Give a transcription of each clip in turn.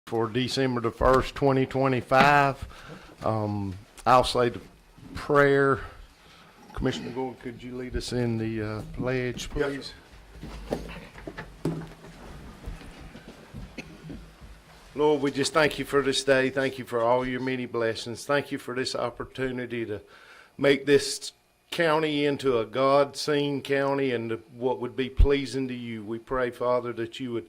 for December the 1st, 2025. I'll say the prayer. Commissioner Gordon, could you lead us in the pledge, please? Lord, we just thank you for this day. Thank you for all your many blessings. Thank you for this opportunity to make this county into a God-seen county and what would be pleasing to you. We pray, Father, that you would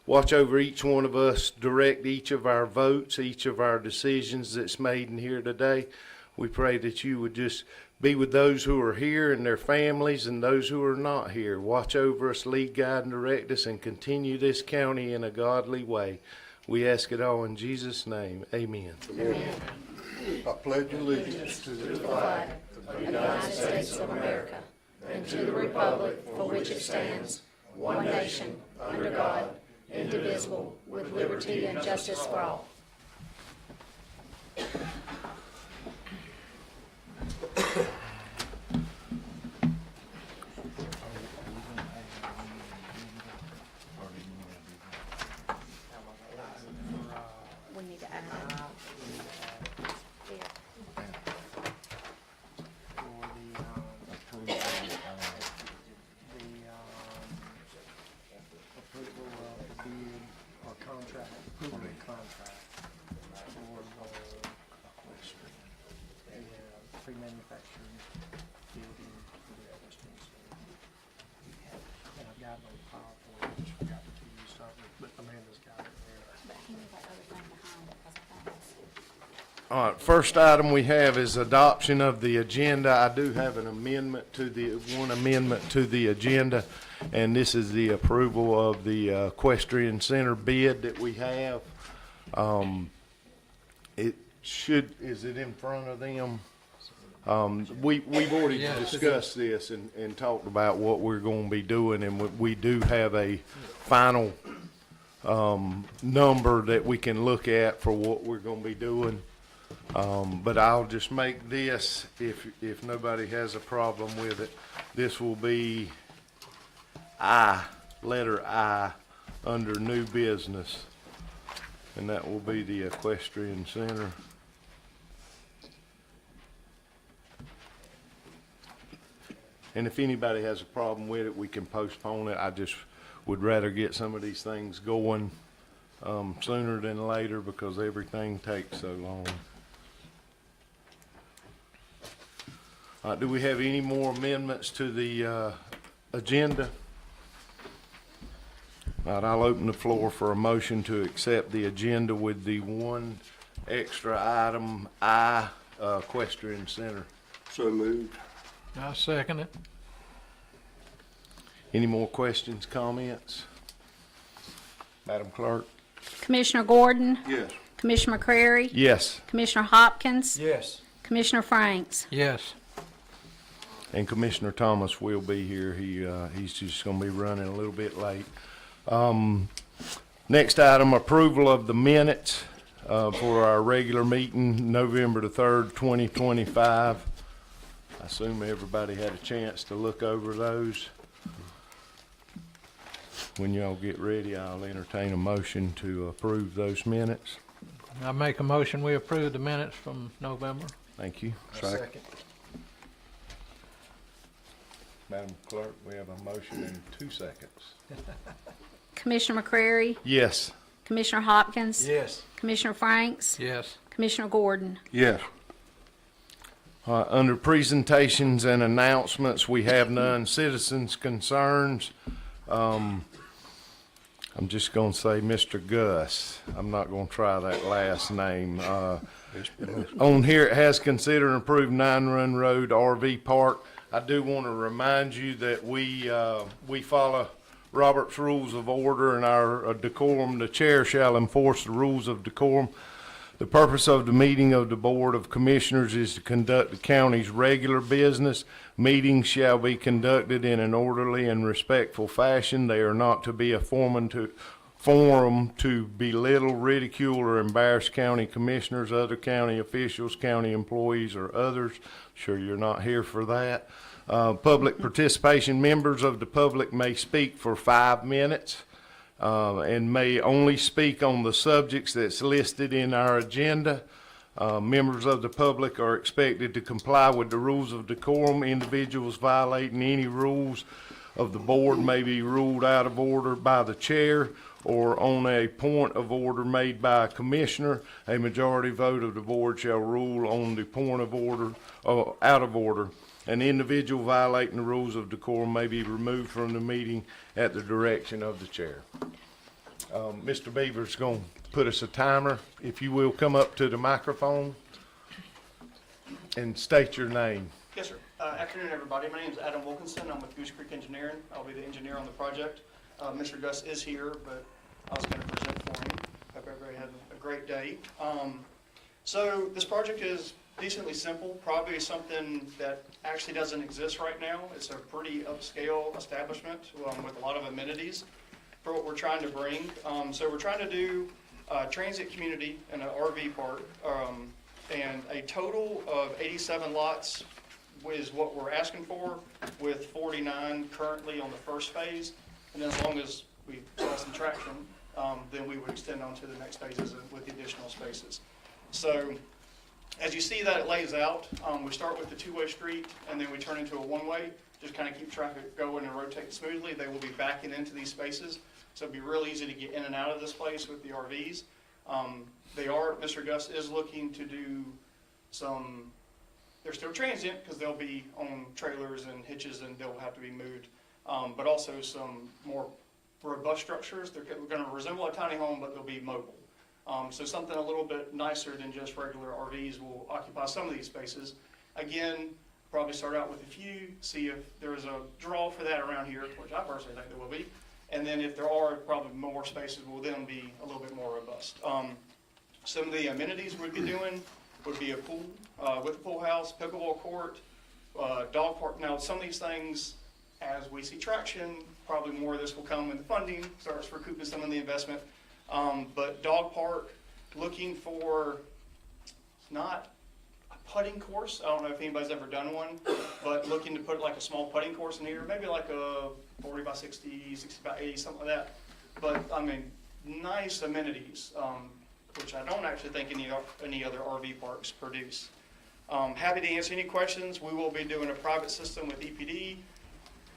watch over each one of us, direct each of our votes, each of our decisions that's made in here today. We pray that you would just be with those who are here and their families and those who are not here. Watch over us, lead, guide, and direct us, and continue this county in a godly way. We ask it all in Jesus' name. Amen. Amen. I pledge allegiance to the flag of the United States of America and to the republic for which it stands, one nation, under God, indivisible, with liberty and justice for all. We need to add approval of the bid or contract, approval of the contract for the pre-manufacturing building for the Western Center. And I've got it on the PowerPoint, I just forgot to use something, but Amanda's got it there. but he knew that other thing behind it, because I thought it was. All right, first item we have is adoption of the agenda. I do have an amendment to one amendment to the agenda, and this is the approval of the equestrian center bid that we have. Is it in front of them? We've already discussed this and talked about what we're going to be doing, and we do have a final number that we can look at for what we're going to be doing. But I'll just make this, if nobody has a problem with it, this will be letter I, under new business. And that will be the equestrian center. And if anybody has a problem with it, we can postpone it. I just would rather get some of these things going sooner than later because everything takes so long. Do we have any more amendments to the agenda? All right, I'll open the floor for a motion to accept the agenda with the one extra item, equestrian center. So moved. I second it. Any more questions, comments? Madam Clerk? Commissioner Gordon, Yes. Commissioner McCrary, Yes. Commissioner Hopkins, Yes. Commissioner Franks. Yes. And Commissioner Thomas will be here. He's just going to be running a little bit late. Next item, approval of the minutes for our regular meeting, November the 3rd, 2025. I assume everybody had a chance to look over those. When y'all get ready, I'll entertain a motion to approve those minutes. I make a motion, we approve the minutes from November. Thank you. Second. Madam Clerk, we have a motion in 2 seconds. Commissioner McCrary, Yes. Commissioner Hopkins, Yes. Commissioner Franks, Yes. Commissioner Gordon. Yes. Under presentations and announcements, we have none. Citizens' concerns. I'm just going to say Mr. Gus. I'm not going to try that last name. On here, it has considered and approved 9 Run Road RV Park. I do want to remind you that we follow Robert's Rules of Order and our decorum. The chair shall enforce the rules of decorum. The purpose of the meeting of the Board of Commissioners is to conduct the county's regular business. Meetings shall be conducted in an orderly and respectful fashion. They are not to be a forum to belittle, ridicule, or embarrass county commissioners, other county officials, county employees, or others. Sure you're not here for that. Public participation. Members of the public may speak for 5 minutes. and may only speak on the subjects that's listed in our agenda. Members of the public are expected to comply with the rules of decorum. Individuals violating any rules of the board may be ruled out of order by the chair or on a point of order made by a commissioner. A majority vote of the board shall rule on the point of order, out of order. An individual violating the rules of decorum may be removed from the meeting at the direction of the chair. Mr. Beaver's going to put us a timer. If you will, come up to the microphone and state your name. Yes, sir. Afternoon, everybody. My name is Adam Wilkinson. I'm with Goose Creek Engineering. I'll be the engineer on the project. Mr. Gus is here, but I was going to present for him. Hope everybody had a great day. So this project is decently simple, probably something that actually doesn't exist right now. It's a pretty upscale establishment with a lot of amenities for what we're trying to bring. So we're trying to do a transit community and an RV park, and a total of 87 lots is what we're asking for, with 49 currently on the first phase. And then as long as we saw some traction, then we would extend on to the next phases with the additional spaces. So as you see that it lays out, we start with the two-way street and then we turn into a one-way, just kind of keep traffic going and rotate smoothly. They will be backing into these spaces, so it'll be real easy to get in and out of this place with the RVs. Mr. Gus is looking to do some, they're still transient because they'll be on trailers and hitches and they'll have to be moved, but also some more robust structures. They're going to resemble a tiny home, but they'll be mobile. So something a little bit nicer than just regular RVs will occupy some of these spaces. Again, probably start out with a few, see if there's a draw for that around here, which I personally think there will be. And then if there are, probably more spaces will then be a little bit more robust. Some of the amenities we'd be doing would be a pool with a pool house, pickleball court, dog park. Now, some of these things, as we see traction, probably more of this will come when the funding starts recouping some of the investment. But dog park, looking for not a putting course. I don't know if anybody's ever done one, but looking to put like a small putting course in here, maybe like a 40 by 60, 60 by 80, something like that. But I mean, nice amenities, which I don't actually think any other RV parks produce. Happy to answer any questions. We will be doing a private system with EPD.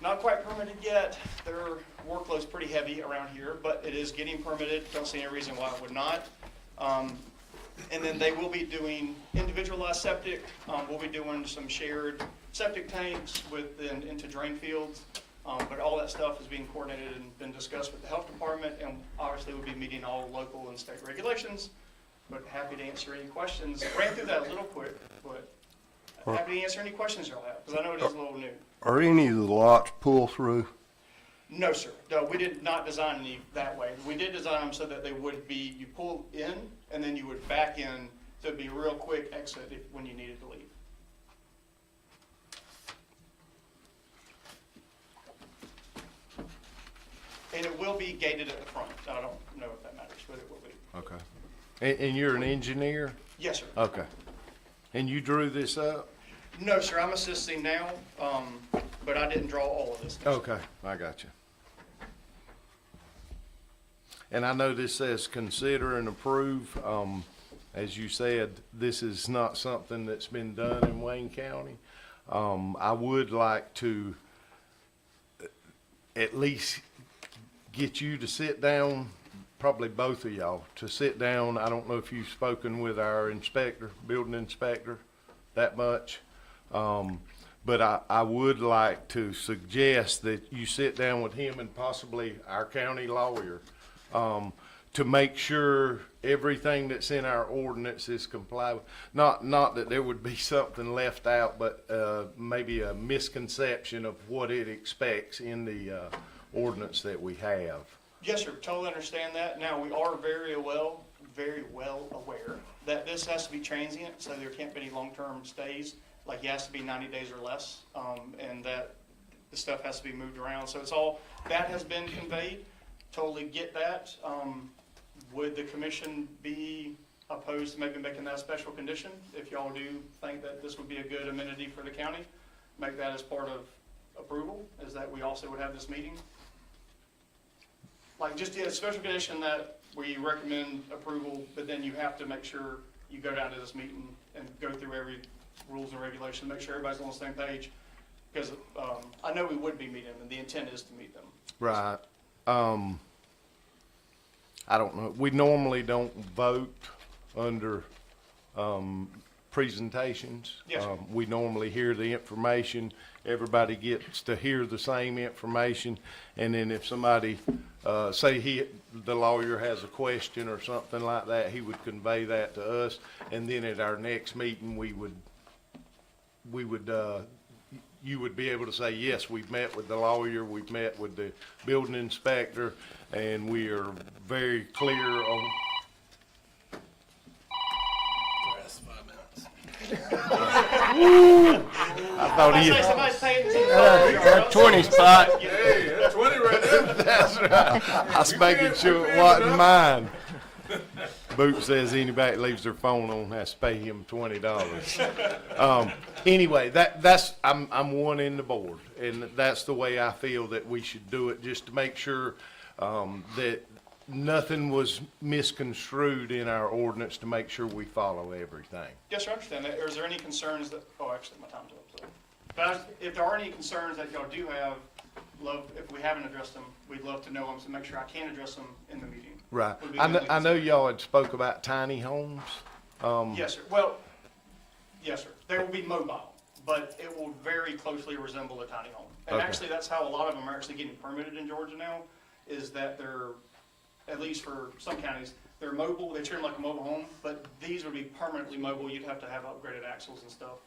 Not quite permitted yet. Their workload's pretty heavy around here, but it is getting permitted. Don't see any reason why it would not. And then they will be doing individualized septic. We'll be doing some shared septic tanks into drain fields. But all that stuff is being coordinated and been discussed with the health department, and obviously we'll be meeting all local and state regulations. But happy to answer any questions. Ran through that a little quick, but happy to answer any questions y'all have, because I know it is a little new. Are any of the lots pull through? No, sir. No, we did not design any that way. We did design them so that they would be, you pull in and then you would back in, so it'd be a real quick exit when you needed to leave. And it will be gated at the front. I don't know if that matters, but it will be. Okay. And you're an engineer? Yes, sir. Okay. And you drew this up? No, sir. I'm assisting now, but I didn't draw all of this. Okay, I got you. And I know this says consider and approve. As you said, this is not something that's been done in Wayne County. I would like to at least get you to sit down, probably both of y'all, to sit down. I don't know if you've spoken with our inspector, building inspector, that much. But I would like to suggest that you sit down with him and possibly our county lawyer, to make sure everything that's in our ordinance is complied with. Not that there would be something left out, but, maybe a misconception of what it expects in the, ordinance that we have. Yes, sir. Totally understand that. Now, we are very well aware that this has to be transient, so there can't be any long-term stays. Like, it has to be 90 days or less, and that the stuff has to be moved around. So it's all, that has been conveyed. Totally get that. Would the commission be opposed to maybe making that a special condition? If y'all do think that this would be a good amenity for the county, make that as part of approval, is that we also would have this meeting? like, just a special condition that we recommend approval, but then you have to make sure you go down to this meeting and go through every rules and regulation, make sure everybody's on the same page. Because, I know we would be meeting them, and the intent is to meet them. Right. I don't know. We normally don't vote under, presentations. Yes, sir. We normally hear the information. Everybody gets to hear the same information. And then if somebody, say the lawyer has a question or something like that, he would convey that to us. And then at our next meeting, you would be able to say, yes, we've met with the lawyer, we've met with the building inspector, and we are very clear on. I thought I he, say somebody's paying attention. That 20 spot. Hey, that's 20 right there. that's right. I was making sure it wasn't mine. Boot says anybody that leaves their phone on has to pay him $20. Anyway, I'm one in the board, and that's the way I feel that we should do it, just to make sure, that nothing was misconstrued in our ordinance, to make sure we follow everything. Yes, sir, I understand that. Is there any concerns that, actually, my time's up, so. But if there are any concerns that y'all do have, if we haven't addressed them, we'd love to know them, so make sure I can address them in the meeting. Right. Would be I the know, only I know concern. y'all had spoke about tiny homes. Yes, sir. Well, yes, sir. They will be mobile, but it will very closely resemble a tiny home. And Okay. actually, that's how a lot of them are actually getting permitted in Georgia now, is that they're, at least for some counties, they're mobile, they treat them like a mobile home, but these would be permanently mobile. You'd have to have upgraded axles and stuff.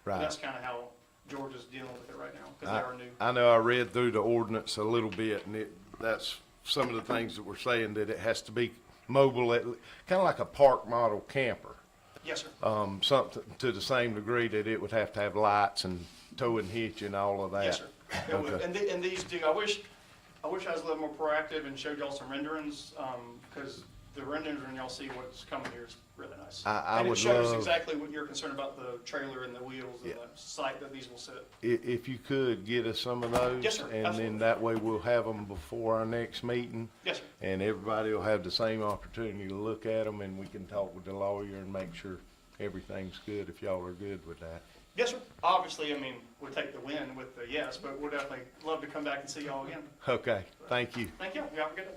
Right. That's kind of how Georgia's dealing with it right now, because they are new. I know I read through the ordinance a little bit, and that's some of the things that we're saying, that it has to be mobile, kind of like a park model camper. Yes, sir. Something to the same degree that it would have to have lights and tow and hitch and all of that. Yes, sir. It would. Okay. And these do, I wish I was a little more proactive and showed y'all some renderings, because the renderings when y'all see what's coming here is really nice. I And it would shows love- exactly what you're concerned about, the trailer and the wheels and Yeah. the site that these will sit. If you could get us some of those. Yes, sir. And Absolutely. then that way we'll have them before our next meeting. Yes, sir. And everybody will have the same opportunity to look at them, and we can talk with the lawyer and make sure everything's good, if y'all are good with that. Yes, sir. Obviously, I mean, we'll take the win with the yes, but we'll definitely love to come back and see y'all again. Okay, thank you. Thank you. You have a good day.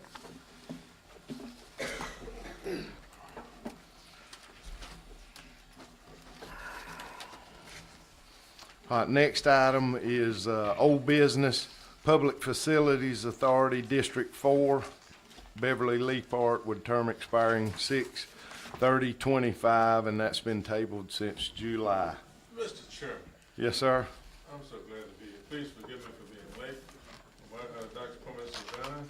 All right, next item is, old business, Public Facilities Authority, District 4, Beverly Lee Park, with term expiring 6/30/25, and that's been tabled since July. Mr. Chairman, Yes, sir? I'm so glad to be here. Please forgive me for being late. Dr. Pullman, Savannah,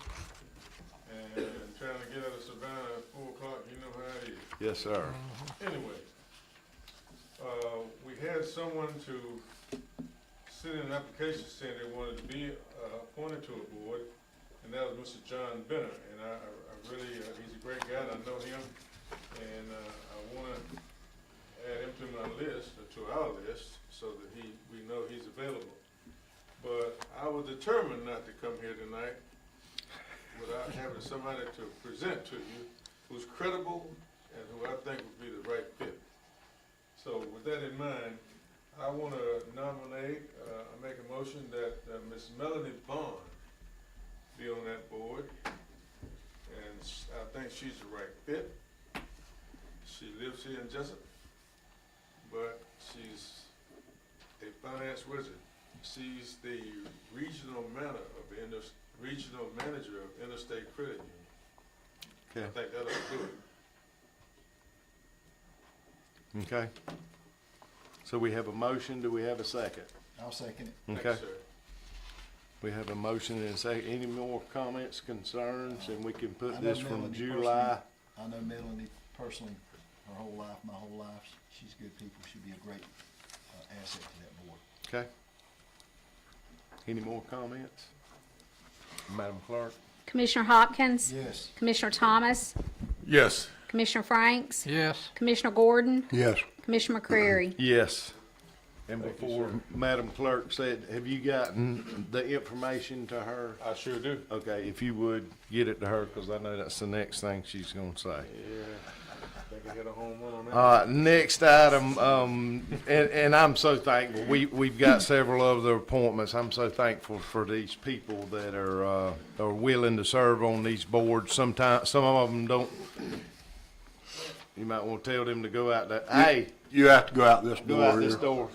and trying to get out of Savannah at 4 o'clock, you know how it is. Yes, sir. Anyway, we had someone to sit in an application saying they wanted to be appointed to a board, and that was Mr. John Benner. And I really, he's a great guy, and I know him, and I want to add him to my list, or to our list, so that we know he's available. But I was determined not to come here tonight without having somebody to present to you who's credible and who I think would be the right fit. So with that in mind, I want to nominate, I make a motion that Ms. Melanie Bond be on that board. And I think she's the right fit. She lives here in Jessup, but she's a finance wizard. She's the regional regional manager of Interstate Credit Union. Okay. I think that'll do it. Okay. So we have a motion, do we have a second? I'll second it. Thank Okay. you, sir. We have a motion and a second. Any more comments, concerns, and we can I put know this from Melanie July? I know Melanie personally, her whole life, my whole life. She's good people. She'd be a great asset to that board. Okay. Any more comments? Madam Clerk? Commissioner Hopkins, Yes. Commissioner Thomas, Yes. Commissioner Franks, Yes. Commissioner Gordon, Yes. Commissioner McCreary. Yes. And Thank you, before sir. Madam Clerk said, have you gotten the information to her? I sure do. Okay, if you would, get it to her, because I know that's the next thing she's gonna say. Yeah, I think I hit a home run on that. Next item, and I'm so thankful, we've got several other appointments. I'm so thankful for these people that are willing to serve on these boards. Sometimes, some of them don't, you might want to tell them to go out that, hey, You have to go out this go out door this here. door.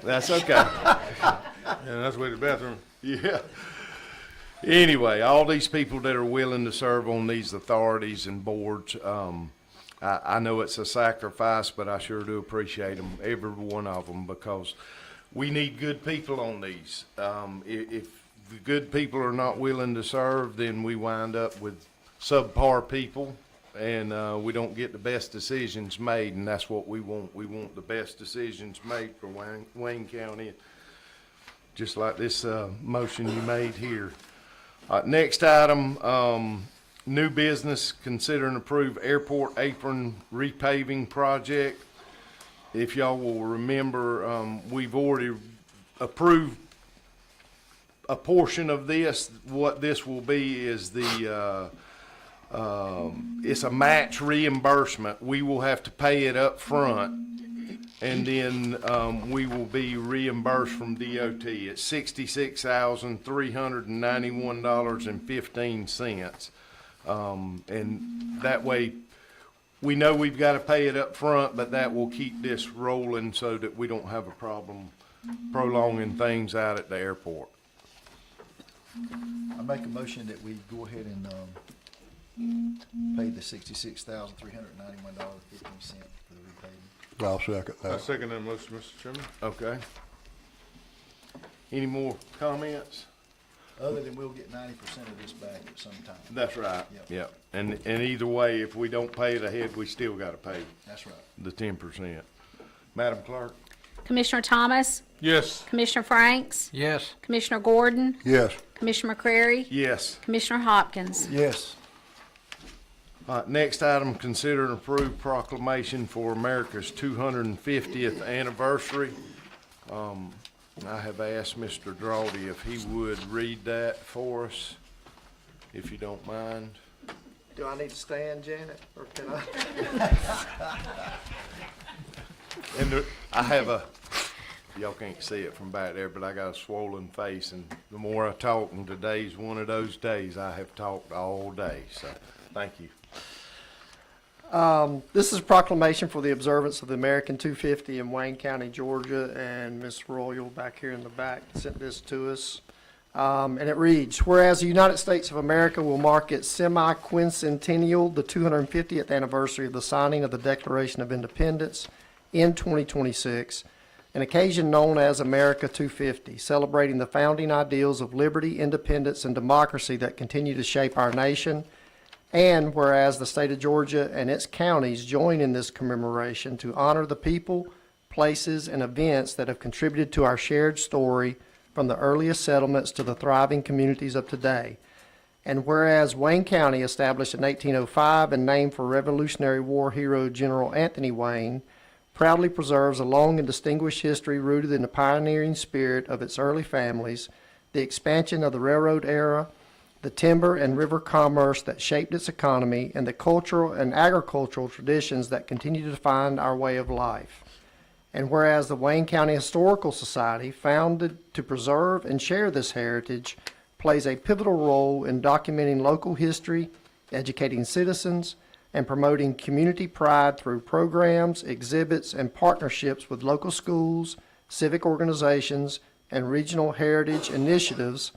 That's okay. And that's where the bathroom. Yeah. Anyway, all these people that are willing to serve on these authorities and boards, I know it's a sacrifice, but I sure do appreciate them, every one of them, because we need good people on these. If the good people are not willing to serve, then we wind up with subpar people, and we don't get the best decisions made, and that's what we want. We want the best decisions made for Wayne County, just like this motion you made here. Next item, new business, consider and approve airport apron repaving project. If y'all will remember, we've already approved a portion of this. What this will be is it's a match reimbursement. We will have to pay it up front, and then we will be reimbursed from DOT. It's $66,391.15. And that way, we know we've got to pay it up front, but that will keep this rolling so that we don't have a problem prolonging things out at the airport. I make a motion that we go ahead and, pay the $66,391.15 for the repaving. I'll second I that. second that motion, Mr. Chairman. Okay. Any more comments? Other than we'll get 90% of this back at some time. That's right. Yep. Yep. And either way, if we don't pay it ahead, we still got to pay That's right. the 10%. Madam Clerk? Commissioner Thomas, Yes. Commissioner Franks, Yes. Commissioner Gordon, Yes, Commissioner McCrary, Yes. Commissioner Hopkins. Yes. Next item, consider and approve proclamation for America's 250th anniversary. I have asked Mr. Drawdy if he would read that for us, if you don't mind. Do I need to stand, Janet, or can I? And I have y'all can't see it from back there, but I got a swollen face, and the more I talk, and today's one of those days I have talked all day, so thank you. This is a proclamation for the observance of the American 250 in Wayne County, Georgia, and Miss Royal back here in the back sent this to us. And it reads, whereas the United States of America will mark its semi-quincentennial, the 250th anniversary of the signing of the Declaration of Independence in 2026, an occasion known as America 250, celebrating the founding ideals of liberty, independence, and democracy that continue to shape our nation. And whereas the state of Georgia and its counties join in this commemoration to honor the people, places, and events that have contributed to our shared story from the earliest settlements to the thriving communities of today. And whereas Wayne County, established in 1805 and named for Revolutionary War hero General Anthony Wayne, proudly preserves a long and distinguished history rooted in the pioneering spirit of its early families, the expansion of the railroad era, the timber and river commerce that shaped its economy, and the cultural and agricultural traditions that continue to define our way of life. And whereas the Wayne County Historical Society, founded to preserve and share this heritage, plays a pivotal role in documenting local history, educating citizens, and promoting community pride through programs, exhibits, and partnerships with local schools, civic organizations, and regional heritage initiatives.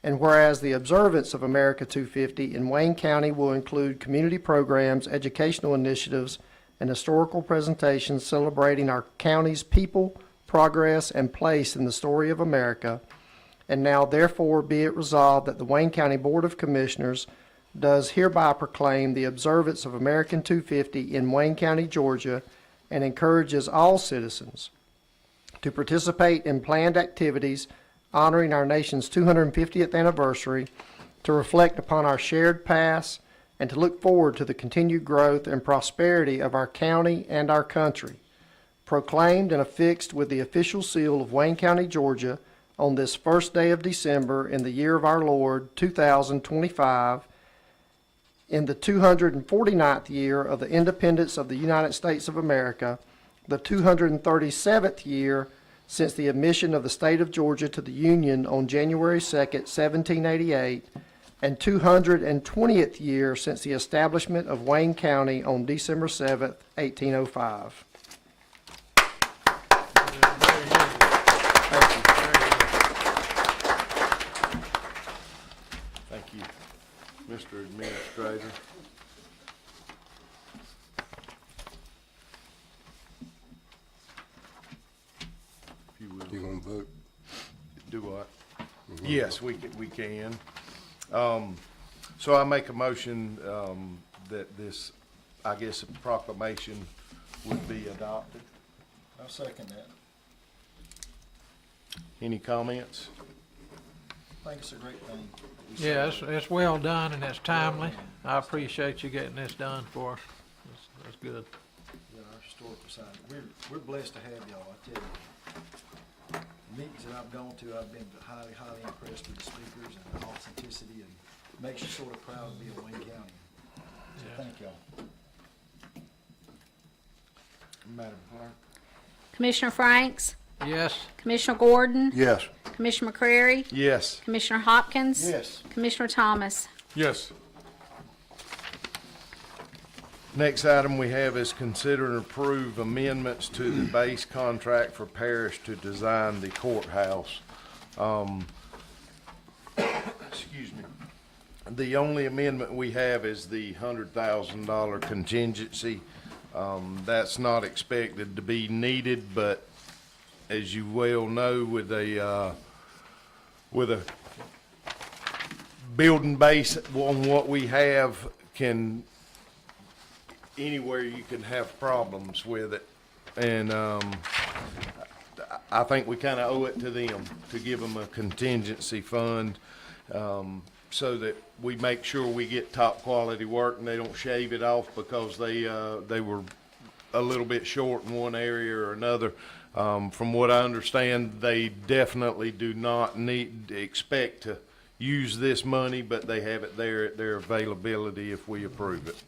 And whereas the observance of America 250 in Wayne County will include community programs, educational initiatives, and historical presentations celebrating our county's people, progress, and place in the story of America. And now therefore be it resolved that the Wayne County Board of Commissioners does hereby proclaim the observance of American 250 in Wayne County, Georgia, and encourages all citizens to participate in planned activities honoring our nation's 250th anniversary, to reflect upon our shared past, and to look forward to the continued growth and prosperity of our county and our country. Proclaimed and affixed with the official seal of Wayne County, Georgia, on this first day of December in the year of our Lord, 2025, in the 249th year of the independence of the United States of America, the 237th year since the admission of the state of Georgia to the Union on January 2nd, 1788, and 220th year since the establishment of Wayne County on December 7th, 1805. Thank you, Mr. Administrator. If you will. You gonna vote? Do what? Yes, we can. So I make a motion, that this, I guess, proclamation would be adopted. I'll second that. Any comments? I think it's a great thing. Yeah, it's well done and it's timely. I appreciate you getting this done for us. That's good. Yeah, our historical society. We're blessed to have y'all, I tell you. Meetings that I've gone to, I've been highly, highly impressed with the speakers and the authenticity, and makes you sort of proud to be a Wayne County. So Yeah. thank y'all. Madam Clerk? Commissioner Franks, Yes, Commissioner Gordon, Yes. Commissioner McCrary, Yes. Commissioner Hopkins, Yes. Commissioner Thomas. Yes. Next item we have is consider and approve amendments to the base contract for Parish to design the courthouse. Excuse me. The only amendment we have is the $100,000 contingency. That's not expected to be needed, but as you well know, with a building base on what we have, anywhere you can have problems with it. And I think we kind of owe it to them to give them a contingency fund, so that we make sure we get top quality work and they don't shave it off because they were a little bit short in one area or another. From what I understand, they definitely do not expect to use this money, but they have it there at their availability if we approve it.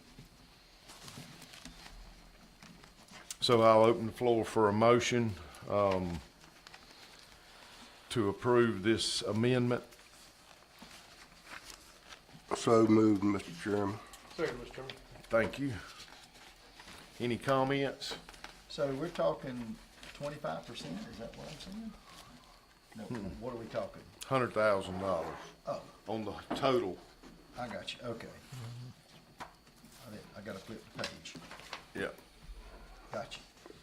So I'll open the floor for a motion to approve this amendment. So moved, Mr. Chairman. Second, Mr. Chairman. Thank you. Any comments? So we're talking 25%, is that what I'm saying? No, what are we talking? $100,000 Oh, on the total. I got you, okay. I gotta flip the page. Yeah. Got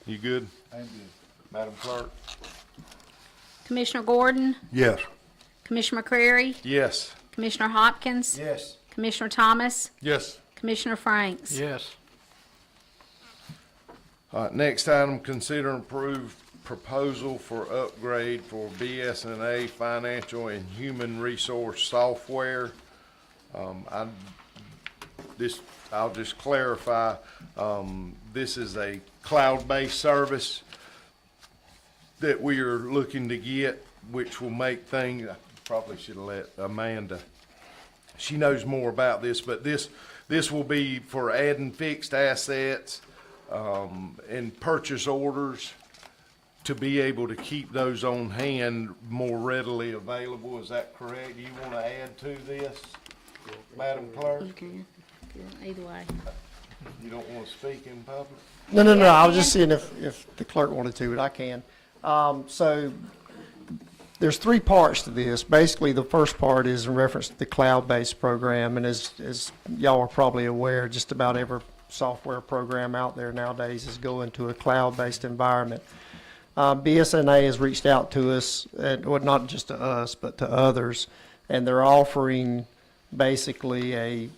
You good, you. I'm good. Madam Clerk? Commissioner Gordon, Yes. Commissioner McCrary, Yes. Commissioner Hopkins, Yes. Commissioner Thomas, Yes. Commissioner Franks. yes, All right, next item, consider and approve proposal for upgrade for BSNA financial and human resource software. I'll just clarify, this is a cloud-based service that we are looking to get, which will make things, I probably should have let Amanda, she knows more about this, but this will be for adding fixed assets, and purchase orders to be able to keep those on hand more readily available. Is that correct? You want to add to this, Madam Clerk? You can, either way. You don't want to speak in public? No, I was just seeing if the clerk wanted to, but I can. So there's three parts to this. Basically, the first part is in reference to the cloud-based program, and as y'all are probably aware, just about every software program out there nowadays is going to a cloud-based environment. BSNA has reached out to us, well, not just to us, but to others, and they're offering basically an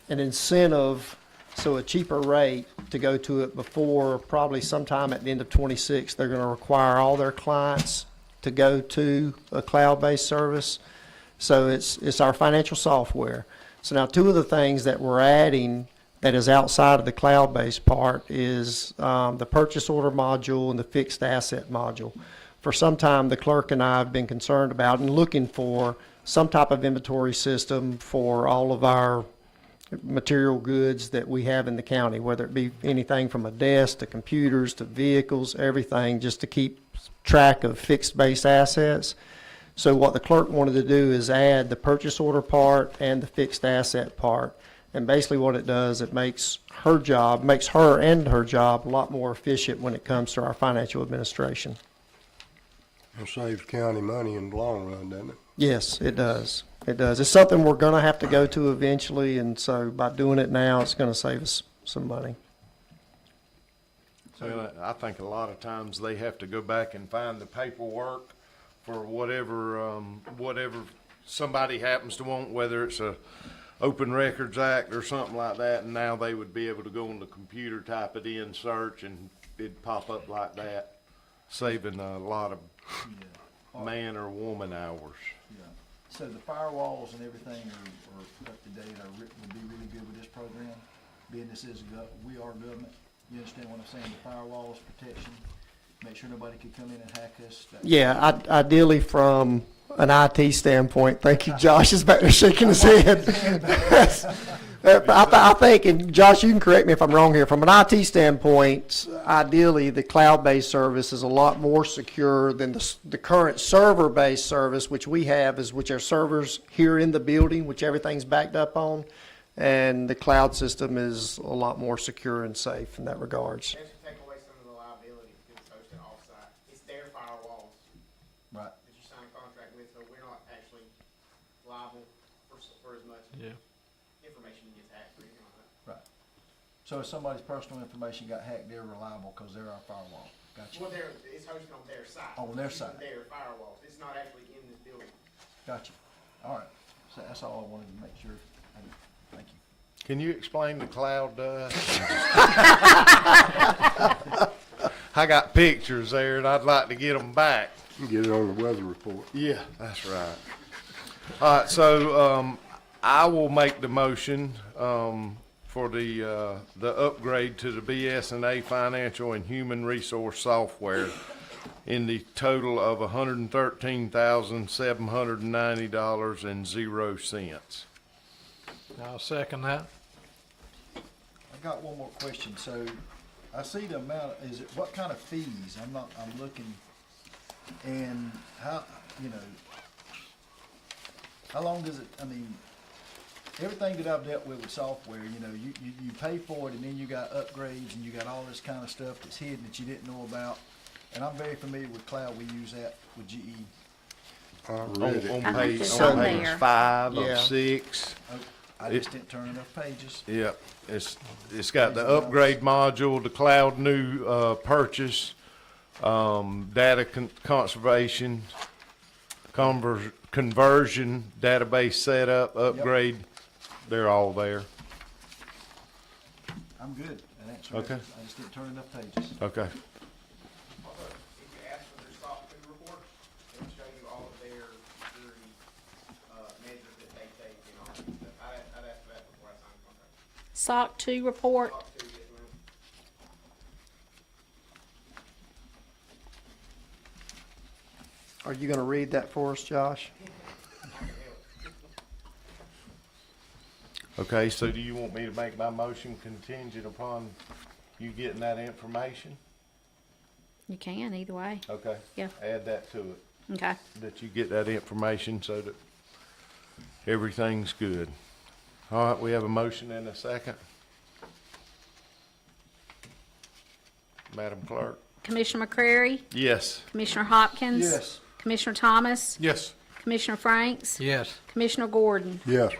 incentive, so a cheaper rate to go to it before probably sometime at the end of 26. They're going to require all their clients to go to a cloud-based service. So it's our financial software. So now two of the things that we're adding that is outside of the cloud-based part is the purchase order module and the fixed asset module. For some time, the clerk and I have been concerned about and looking for some type of inventory system for all of our material goods that we have in the county, whether it be anything from a desk to computers to vehicles, everything, just to keep track of fixed base assets. So what the clerk wanted to do is add the purchase order part and the fixed asset part. And basically what it does, it makes her and her job a lot more efficient when it comes to our financial administration. It saves county money in the long run, doesn't it? Yes, it does. It does. It's something we're gonna have to go to eventually, and so by doing it now, it's gonna save us some money. Well, I think a lot of times they have to go back and find the paperwork for whatever somebody happens to want, whether it's a Open Records Act or something like that, and now they would be able to go on the computer, type it in, search, and it'd pop up like that, saving a lot of man or woman hours. Yeah. So the firewalls and everything are up to date, would be really good with this program, being this is, we are government. You understand what I'm saying? The firewalls, protection, make sure nobody could come in and hack us. Yeah, ideally from an IT standpoint, thank you, Josh is back there shaking his head. I think, and Josh, you can correct me if I'm wrong here, from an IT standpoint, ideally, the cloud-based service is a lot more secure than the current server-based service, which we have, which are servers here in the building, which everything's backed up on, and the cloud system is a lot more secure and safe in that regards. That should take away some of the liability because it's hosted offsite. It's their firewalls Right. that you sign a contract with, so we're not actually liable for as much Yeah. information gets hacked or anything like that. Right. So if somebody's personal information got hacked, they're reliable because they're our firewall. Gotcha. Well, it's hosted on their site. On their Using site. Their firewalls. It's not actually in this building. Gotcha. All right. So that's all I wanted to make sure. Thank you. Can you explain the cloud to us? I got pictures there and I'd like to get them back. You can get it on the weather report. Yeah, that's right. All right, so, I will make the motion, for the upgrade to the BS&A Financial and Human Resource Software in the total of $113,790.00. I'll second that. I got one more question. So I see the amount, what kind of fees? I'm looking, and how, how long does it, everything that I've dealt with software, you pay for it and then you got upgrades and you got all this kind of stuff that's hidden that you didn't know about. And I'm very familiar with cloud. We use that with GE. I read it. On I think page, it's on on page there. 5 Yeah. of 6. I just didn't turn enough pages. Yep, it's got the upgrade module, the cloud new, purchase, data conservation, conversion, database setup, upgrade, they're all there. I'm good. That answers Okay. it. I just didn't turn enough pages. Okay. Also, if you ask for their SOC 2 report, it'll show you all of their security measures that they take and all that stuff. I'd ask for that before I sign the contract. SOC 2 report. SOC 2, yes, ma'am. Are you gonna read that for us, Josh? Okay, so do you want me to make my motion contingent upon you getting that information? You can, either way. Okay. Yeah. Add that to it, Okay. that you get that information so that everything's good. All right, we have a motion and a second. Madam Clerk? Commissioner McCrary, Yes. Commissioner Hopkins. Yes. Commissioner Thomas, Yes. Commissioner Franks, Yes. Commissioner Gordon. Yes.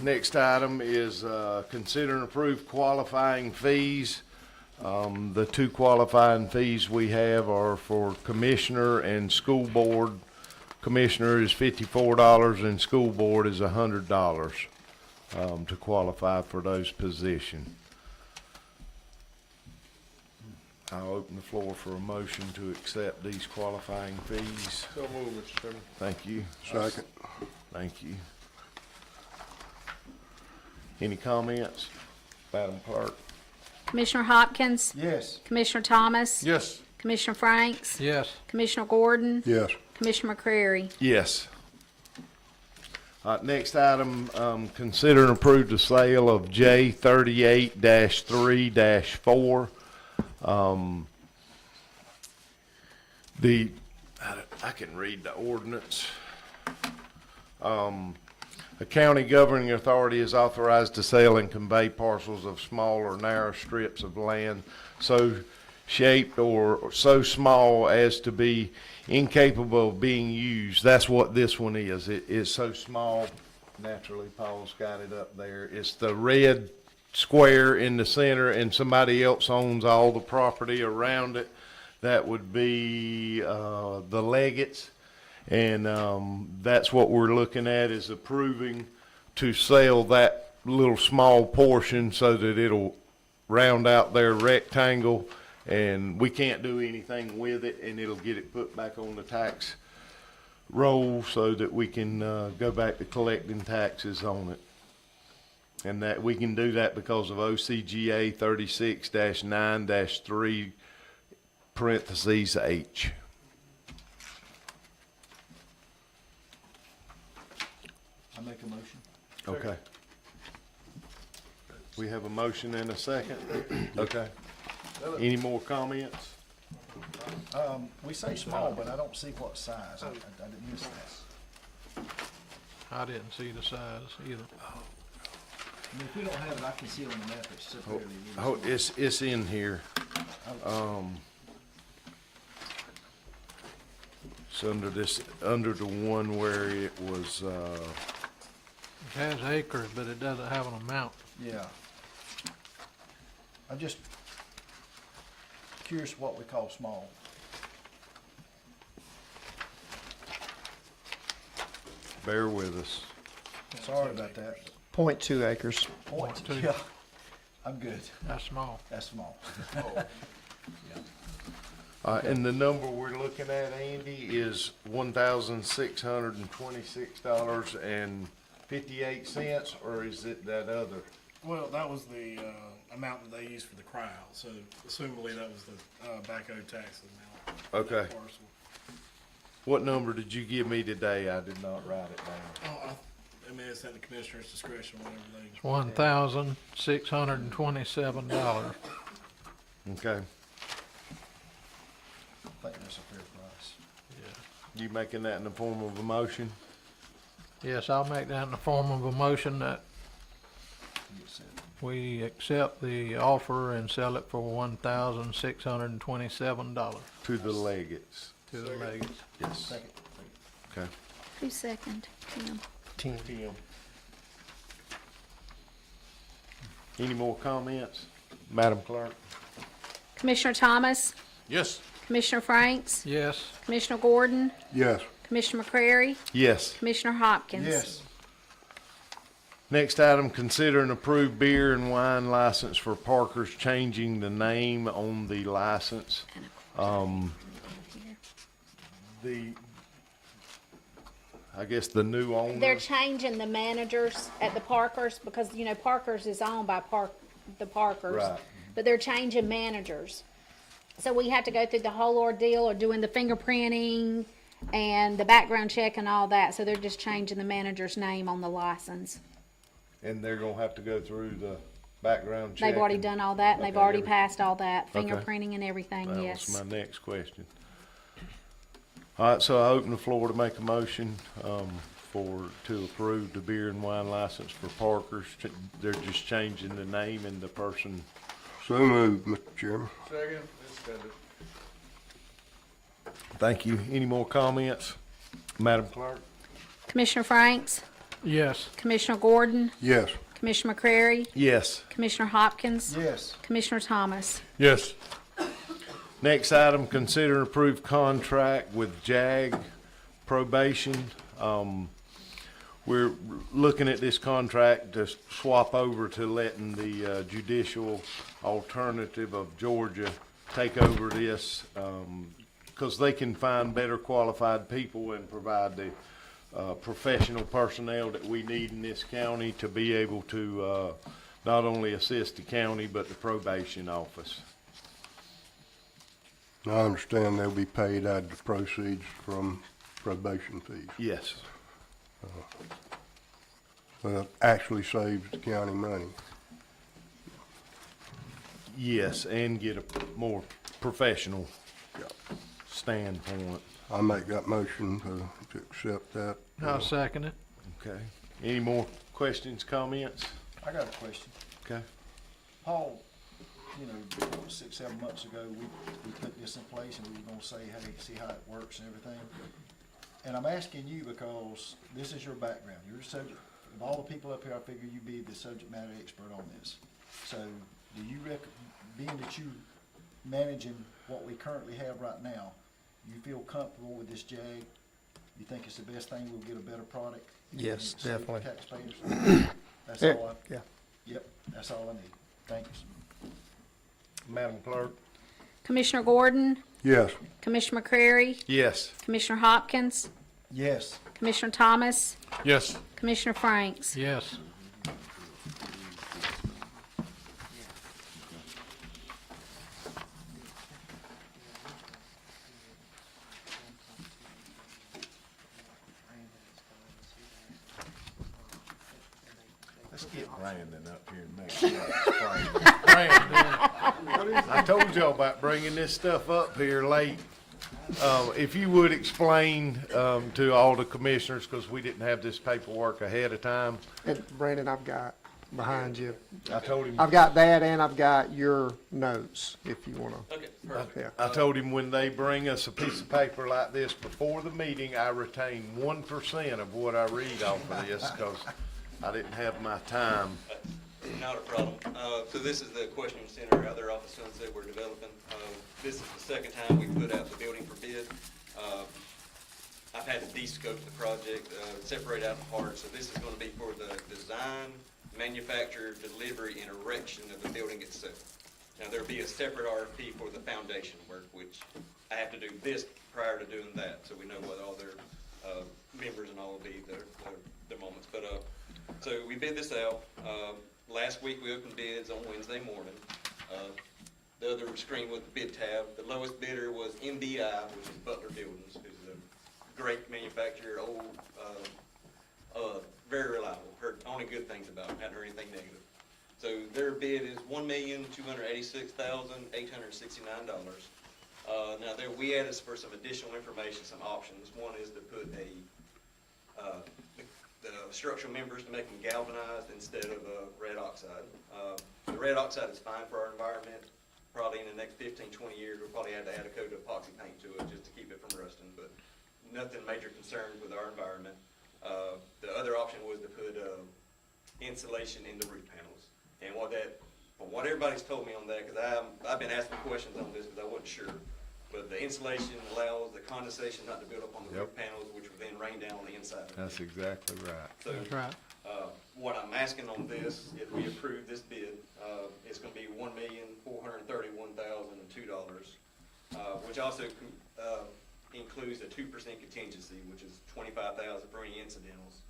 Next item is, consider and approve qualifying fees. The two qualifying fees we have are for commissioner and school board. Commissioner is $54 and school board is $100, to qualify for those positions. I'll open the floor for a motion to accept these qualifying fees. So move, Mr. Chairman. Thank you. Second. Thank you. Any comments? Madam Clerk? Commissioner Hopkins, Yes. Commissioner Thomas, Yes. Commissioner Franks, Yes. Commissioner Gordon, Yes. Commissioner McCreary. Yes. Next item, consider and approve the sale of J 38-3-4. I can read the ordinance. A county governing authority is authorized to sell and convey parcels of small or narrow strips of land so shaped or so small as to be incapable of being used. That's what this one is. It is so small. Naturally, Paul's got it up there. It's the red square in the center, and somebody else owns all the property around it. That would be the Leggett's. And that's what we're looking at, is approving to sell that little small portion so that it'll round out their rectangle, and we can't do anything with it, and it'll get it put back on the tax roll so that we can go back to collecting taxes on it. And that we can do that because of OCGA 36-9-3 parentheses H. I make a motion. Okay. We have a motion and a second. Okay. Any more comments? We say small, but I don't see what size. I didn't miss that. I didn't see the size either. I mean, if we don't have it, I can see it on the map. It's separately. Oh, it's in here. It's under the one where it was, It has acres, but it doesn't have an amount. Yeah. I'm just curious what we call small. bear with us. Sorry about that. 0.2 acres. Point. 0.2. Yeah. I'm good. That's small. That's small. And the number we're looking at, Andy, is $1,626.58, or is it that other? Well, that was the amount that they used for the crowd, so assumably that was the backhoe tax amount. Okay. Parcel. What number did you give me today? I did not write it down. Oh, I mean, it's at the commissioner's discretion, whatever they. $1,627. Okay. I think that's a fair price. You making that in the form of a motion? Yes, I'll make that in the form of a motion that You said. we accept the offer and sell it for $1,627 To the Leggett's. to the Leggett's. Yes. Second. Okay. Who's second? Tim. Tim. Any more comments? Madam Clerk? Commissioner Thomas, Yes. Commissioner Franks, Yes, Commissioner Gordon, Yes. Commissioner McCrary, Yes. Commissioner Hopkins. Yes. Next item, consider and approve beer and wine license for Parker's, changing the name on the license. I guess the new owner. They're changing the managers at the Parkers because, you know, Parkers is owned by the Parkers. Right. But they're changing managers. So we have to go through the whole ordeal of doing the fingerprinting and the background check and all that. So they're just changing the manager's name on the license. And they're gonna have to go through the background check. They've already and- done all that and they've Okay, already every- passed all that, Okay. fingerprinting and everything, That yes. was my next question. All right, so I open the floor to make a motion, to approve the beer and wine license for Parker's. They're just changing the name and the person. So moved, Mr. Chairman. Second, extended. Thank you. Any more comments? Madam Clerk? Commissioner Franks, yes, Commissioner Gordon, Yes. Commissioner McCrary, Yes. Commissioner Hopkins, Yes. Commissioner Thomas. Yes. Next item, consider and approve contract with JAG Probation. We're looking at this contract to swap over to letting the judicial alternative of Georgia take over this, because they can find better qualified people and provide the professional personnel that we need in this county to be able to not only assist the county, but the probation office. I understand they'll be paid out of the proceeds from probation fees. Yes. Well, it actually saves the county money. Yes, and get a more professional standpoint. I make that motion to accept that. I'll second it. Okay. Any more questions, comments? I got a question. Okay. Paul, 6, 7 months ago, we put this in place and we were gonna say, hey, see how it works and everything. And I'm asking you because this is your background. You're a subject, of all the people up here, I figure you'd be the subject matter expert on this. So do you being that you managing what we currently have right now, you feel comfortable with this Jag? You think it's the best thing, we'll get a better product? Yes, and save definitely. Taxpayers? That's all Yeah. Yep, that's all I need. Thank you. Madam Clerk? Commissioner Gordon, Yes, Commissioner McCrary, Yes. Commissioner Hopkins, Yes. Commissioner Thomas, Yes. Commissioner Franks. Yes. Let's get Brandon up here and make sure. Brandon, I told y'all about bringing this stuff up here late. If you would explain to all the commissioners, because we didn't have this paperwork ahead of time. And Brandon, I've got behind you. I told him, I've got that and I've got your notes, if you wanna. Okay, perfect. Yeah. I told him when they bring us a piece of paper like this before the meeting, I retain 1% of what I read off of this, because I didn't have my time. Not a problem. So this is the questioning center, other office funds that we're developing. This is the second time we put out the building for bid. I've had to de-scope the project, separate out the parts. So this is going to be for the design, manufacture, delivery, and erection of the building itself. Now, there'll be a separate RFP for the foundation work, which I have to do this prior to doing that, so we know what all their members and all will be, their moments. But so we bid this out. Last week, we opened bids on Wednesday morning. The other screen was the bid tab. The lowest bidder was MBI, which is Butler Buildings, who's a great manufacturer, very reliable. Heard only good things about them, hadn't heard anything negative. So their bid is $1,286,869. Now we added for some additional information, some options. One is to put the structural members to make them galvanized instead of red oxide. The red oxide is fine for our environment. Probably in the next 15, 20 years, we'll probably have to add a coat of epoxy paint to it just to keep it from rusting, but nothing major concerns with our environment. The other option was to put insulation in the roof panels. And from what everybody's told me on that, because I've been asking questions on this because I wasn't sure, but the insulation allows the condensation not to build up on the roof panels, which would then rain down on the inside. That's exactly right. So, That's right. what I'm asking on this, if we approve this bid, it's gonna be $1,431,002, which also includes a 2% contingency, which is $25,000 for any incidentals.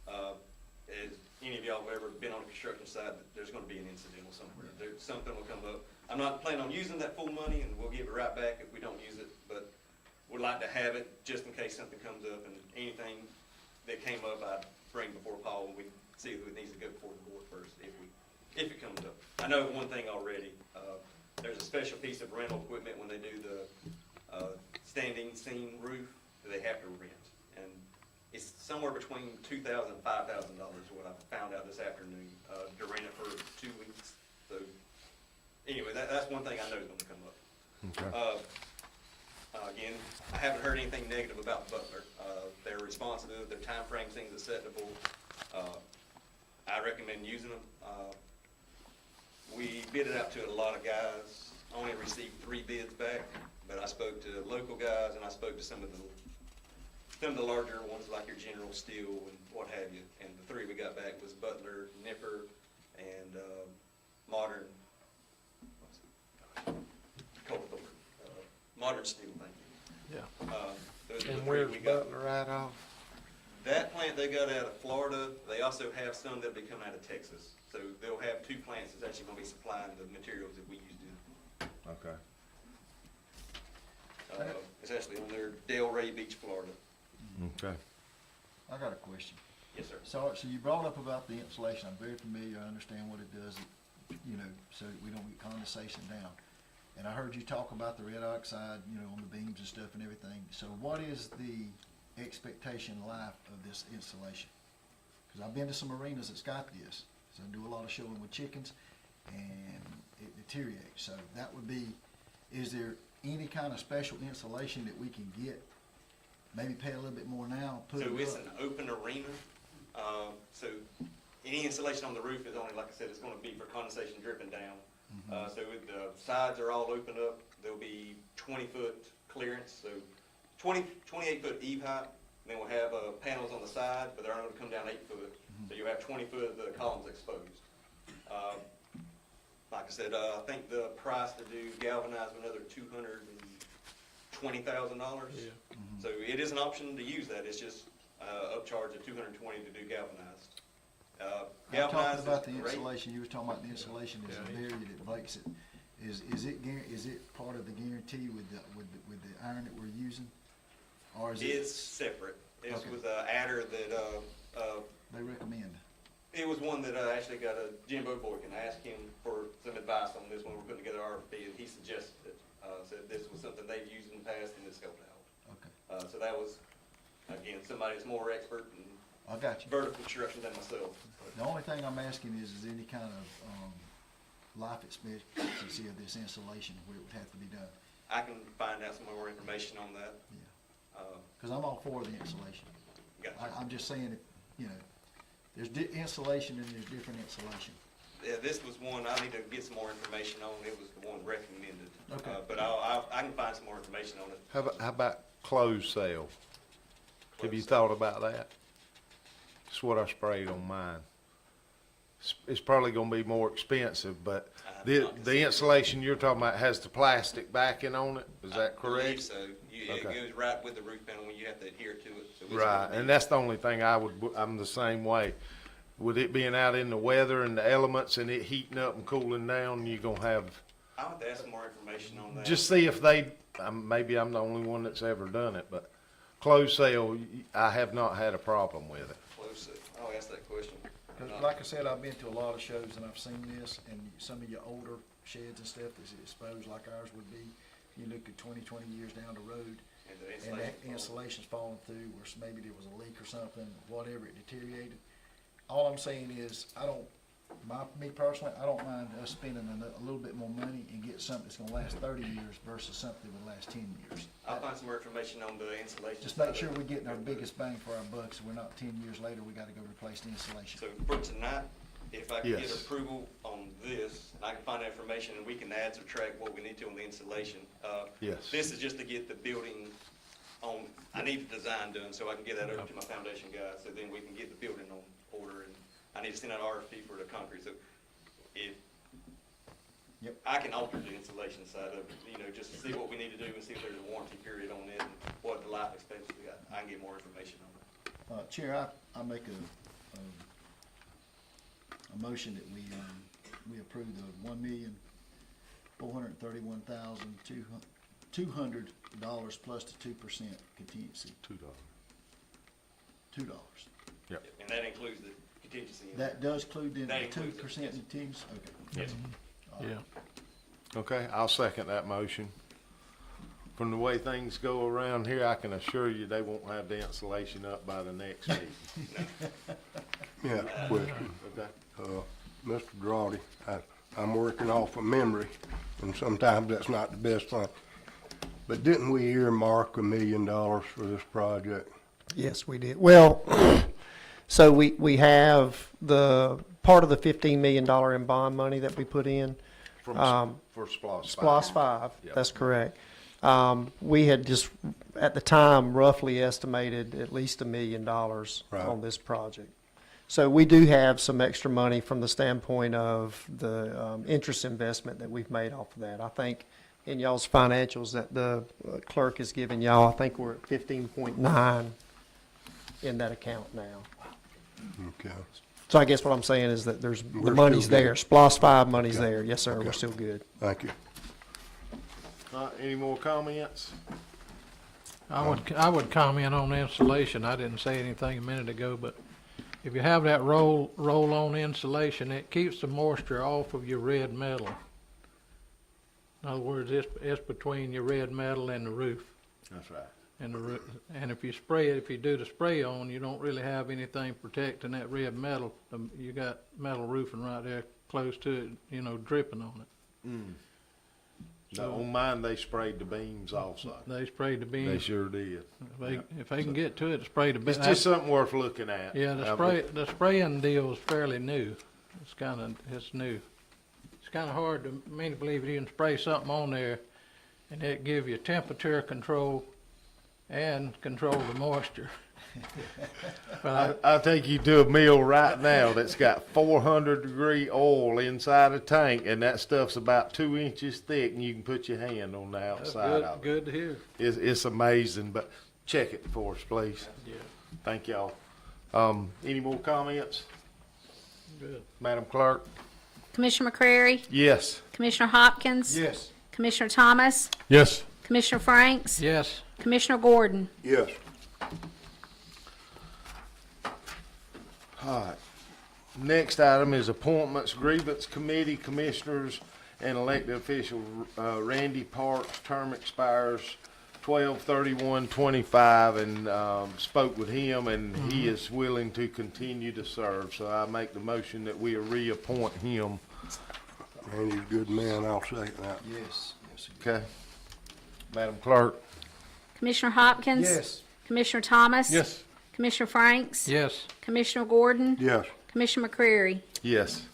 As any of y'all have ever been on a construction site, there's gonna be an incidental somewhere. Something will come up. I'm not planning on using that full money, and we'll give it right back if we don't use it, but would like to have it just in case something comes up, and anything that came up, I'd bring before Paul, and we see who needs to go before the board first, if it comes up. I know one thing already, there's a special piece of rental equipment when they do the standing seam roof that they have to rent. And it's somewhere between $2,000 and $5,000 what I found out this afternoon, to rent it for 2 weeks. So anyway, that's one thing I know is gonna come up. Okay. Again, I haven't heard anything negative about Butler. They're responsive, their time frame seems acceptable. I recommend using them. We bid it out to a lot of guys, only received 3 bids back, but I spoke to local guys and I spoke to some of the larger ones like your General Steel and what have you. And the 3 we got back was Butler, Nipper, and Modern Modern Steel, thank you. Yeah. Those are the And 3 where's we got. Butler right off? That plant they got out of Florida, they also have some that'll be coming out of Texas. So they'll have two plants that's actually gonna be supplying the materials that we use to, Okay. it's actually on their Delray Beach, Florida. Okay. I got a question. Yes, sir. So you brought up about the insulation. I'm very familiar. I understand what it does, you know, so we don't get condensation down. And I heard you talk about the red oxide, you know, on the beams and stuff and everything. So what is the expectation life of this insulation? Because I've been to some arenas that's got this. So I do a lot of showing with chickens, and it deteriorates. So that would be, is there any kind of special insulation that we can get? Maybe pay a little bit more now, put it So up? it's an open arena, so any insulation on the roof is only, like I said, it's gonna be for condensation dripping down. So with the sides are all opened up, there'll be 20-foot clearance, so 28-foot eave height. Then we'll have panels on the side, but they're only gonna come down 8 foot, so you'll have 20 foot of the columns exposed. Like I said, I think the price to do galvanized was another $220,000. Yeah. So it is an option to use that, it's just upcharge of $220 to do galvanized. I'm talking Galvanized about the is great. insulation, you were talking about the insulation is a barrier that breaks it. Is it part of the guarantee with the iron that we're using? Or is it, It's separate. This Okay. was an adder that, they recommend? it was one that I actually got a Jimbo Boykin. I asked him for some advice on this when we were putting together our RFP, and he suggested it. Said this was something they've used in the past and it's helped out. Okay, So that was, again, somebody that's more expert in I got you. vertical construction than myself. The only thing I'm asking is any kind of, life expectancy of this insulation where it would have to be done? I can find out some more information on that. Yeah. Cause I'm all for the insulation. Gotcha. I'm just saying, you know, there's insulation and there's different insulation. Yeah, this was one I need to get some more information on. It was the one recommended. Okay. But I can find some more information on it. How about closed cell? Have you thought about that? It's what I sprayed on mine. It's probably gonna be more expensive, but the insulation you're talking about has the plastic backing on it, is that I believe correct? so. It Okay. goes right with the roof panel when you have to adhere to it. So it's Right, gonna be- and that's the only thing I'm the same way. With it being out in the weather and the elements and it heating up and cooling down, you're gonna have, I'll have to ask some more information on that. just see if maybe I'm the only one that's ever done it, but closed cell, I have not had a problem with it. Close it. I'll ask that question. 'Cause like I said, I've been to a lot of shows and I've seen this, and some of your older sheds and stuff that's exposed like ours would be. You look at 20 years down the road, And the and that insulation. insulation's falling through, or maybe there was a leak or something, whatever, it deteriorated. All I'm saying is, me personally, I don't mind us spending a little bit more money and get something that's gonna last 30 years versus something that will last 10 years. I'll find some more information on the insulation. Just side make of sure it. we're getting our biggest bang for our bucks, so we're not 10 years later, we gotta go replace the insulation. So for tonight, if I can get Yes. approval on this, and I can find that information, and we can add, subtract what we need to on the insulation. Yes. This is just to get the building on, I need the design done, so I can get that over to my foundation guy, so then we can get the building on order, and I need to send out RFP for the concrete, so if Yep. I can alter the insulation side of it, just to see what we need to do and see if there's a warranty period on it and what the life expectancy, I can get more information on it. Chair, I make a motion that we approve the $1,431,200 plus the 2% contingency, $2. $2. And that includes the contingency. That does include the That includes it, 2% yes. contingency? Okay. Yes. Yeah. Okay, I'll second that motion. From the way things go around here, I can assure you they won't have the insulation up by the next meeting. Yeah, question. Okay? Mr. Girardi, I'm working off of memory, and sometimes that's not the best thing. But didn't we earmark $1 million for this project? Yes, we did. Well, so we have the part of the $15 million in bond money that we put in. For SPOS 5. SPOS 5, Yep. that's correct. We had just, at the time, roughly estimated at least $1 million Right. on this project. So we do have some extra money from the standpoint of the interest investment that we've made off of that. I think in y'all's financials that the clerk has given y'all, I think we're at 15.9 in that account now. Okay. So I guess what I'm saying is that the We're money's still good. there. SPOS 5 money's Okay. there. Yes, sir, we're Okay. still good. Thank you. Any more comments? I would comment on insulation. I didn't say anything a minute ago, but if you have that roll-on insulation, it keeps the moisture off of your red metal. In other words, it's between your red metal and the roof. That's right. And if you spray it, if you do the spray on, you don't really have anything protecting that red metal. You got metal roofing right there close to it, dripping on it. No, on mine, they sprayed the beams also. They sprayed the They beams. sure did. If they can get to it, spray the beams. It's just something worth looking at. Yeah, the spraying deal is fairly new. It's new. It's kind of hard to believe you can spray something on there and it give you temperature control and control the moisture. But I think you do a meal right now that's got 400-degree oil inside a tank, and that stuff's about 2 inches thick, and you can put your hand on the that's outside of it. good to hear. It's amazing, but check it for us, please. Yeah, Thank y'all. Any more comments? good. Madam Clerk? Commissioner McCrary, Yes. Commissioner Hopkins, Yes. Commissioner Thomas, Yes. Commissioner Franks, Yes, Commissioner Gordon. Yes. All right. Next item is appointments, grievance committee, commissioners, and elected officials. Randy Parks, term expires 12/31/25, and spoke with him, and he is willing to continue to serve. So I make the motion that we reappoint him. Randy's a good man, I'll second that. Yes, yes. Okay? Madam Clerk? Commissioner Hopkins. Yes. Commissioner Thomas. Yes. Commissioner Franks. yes, Commissioner Gordon. Yes. Commissioner McCrary. Yes.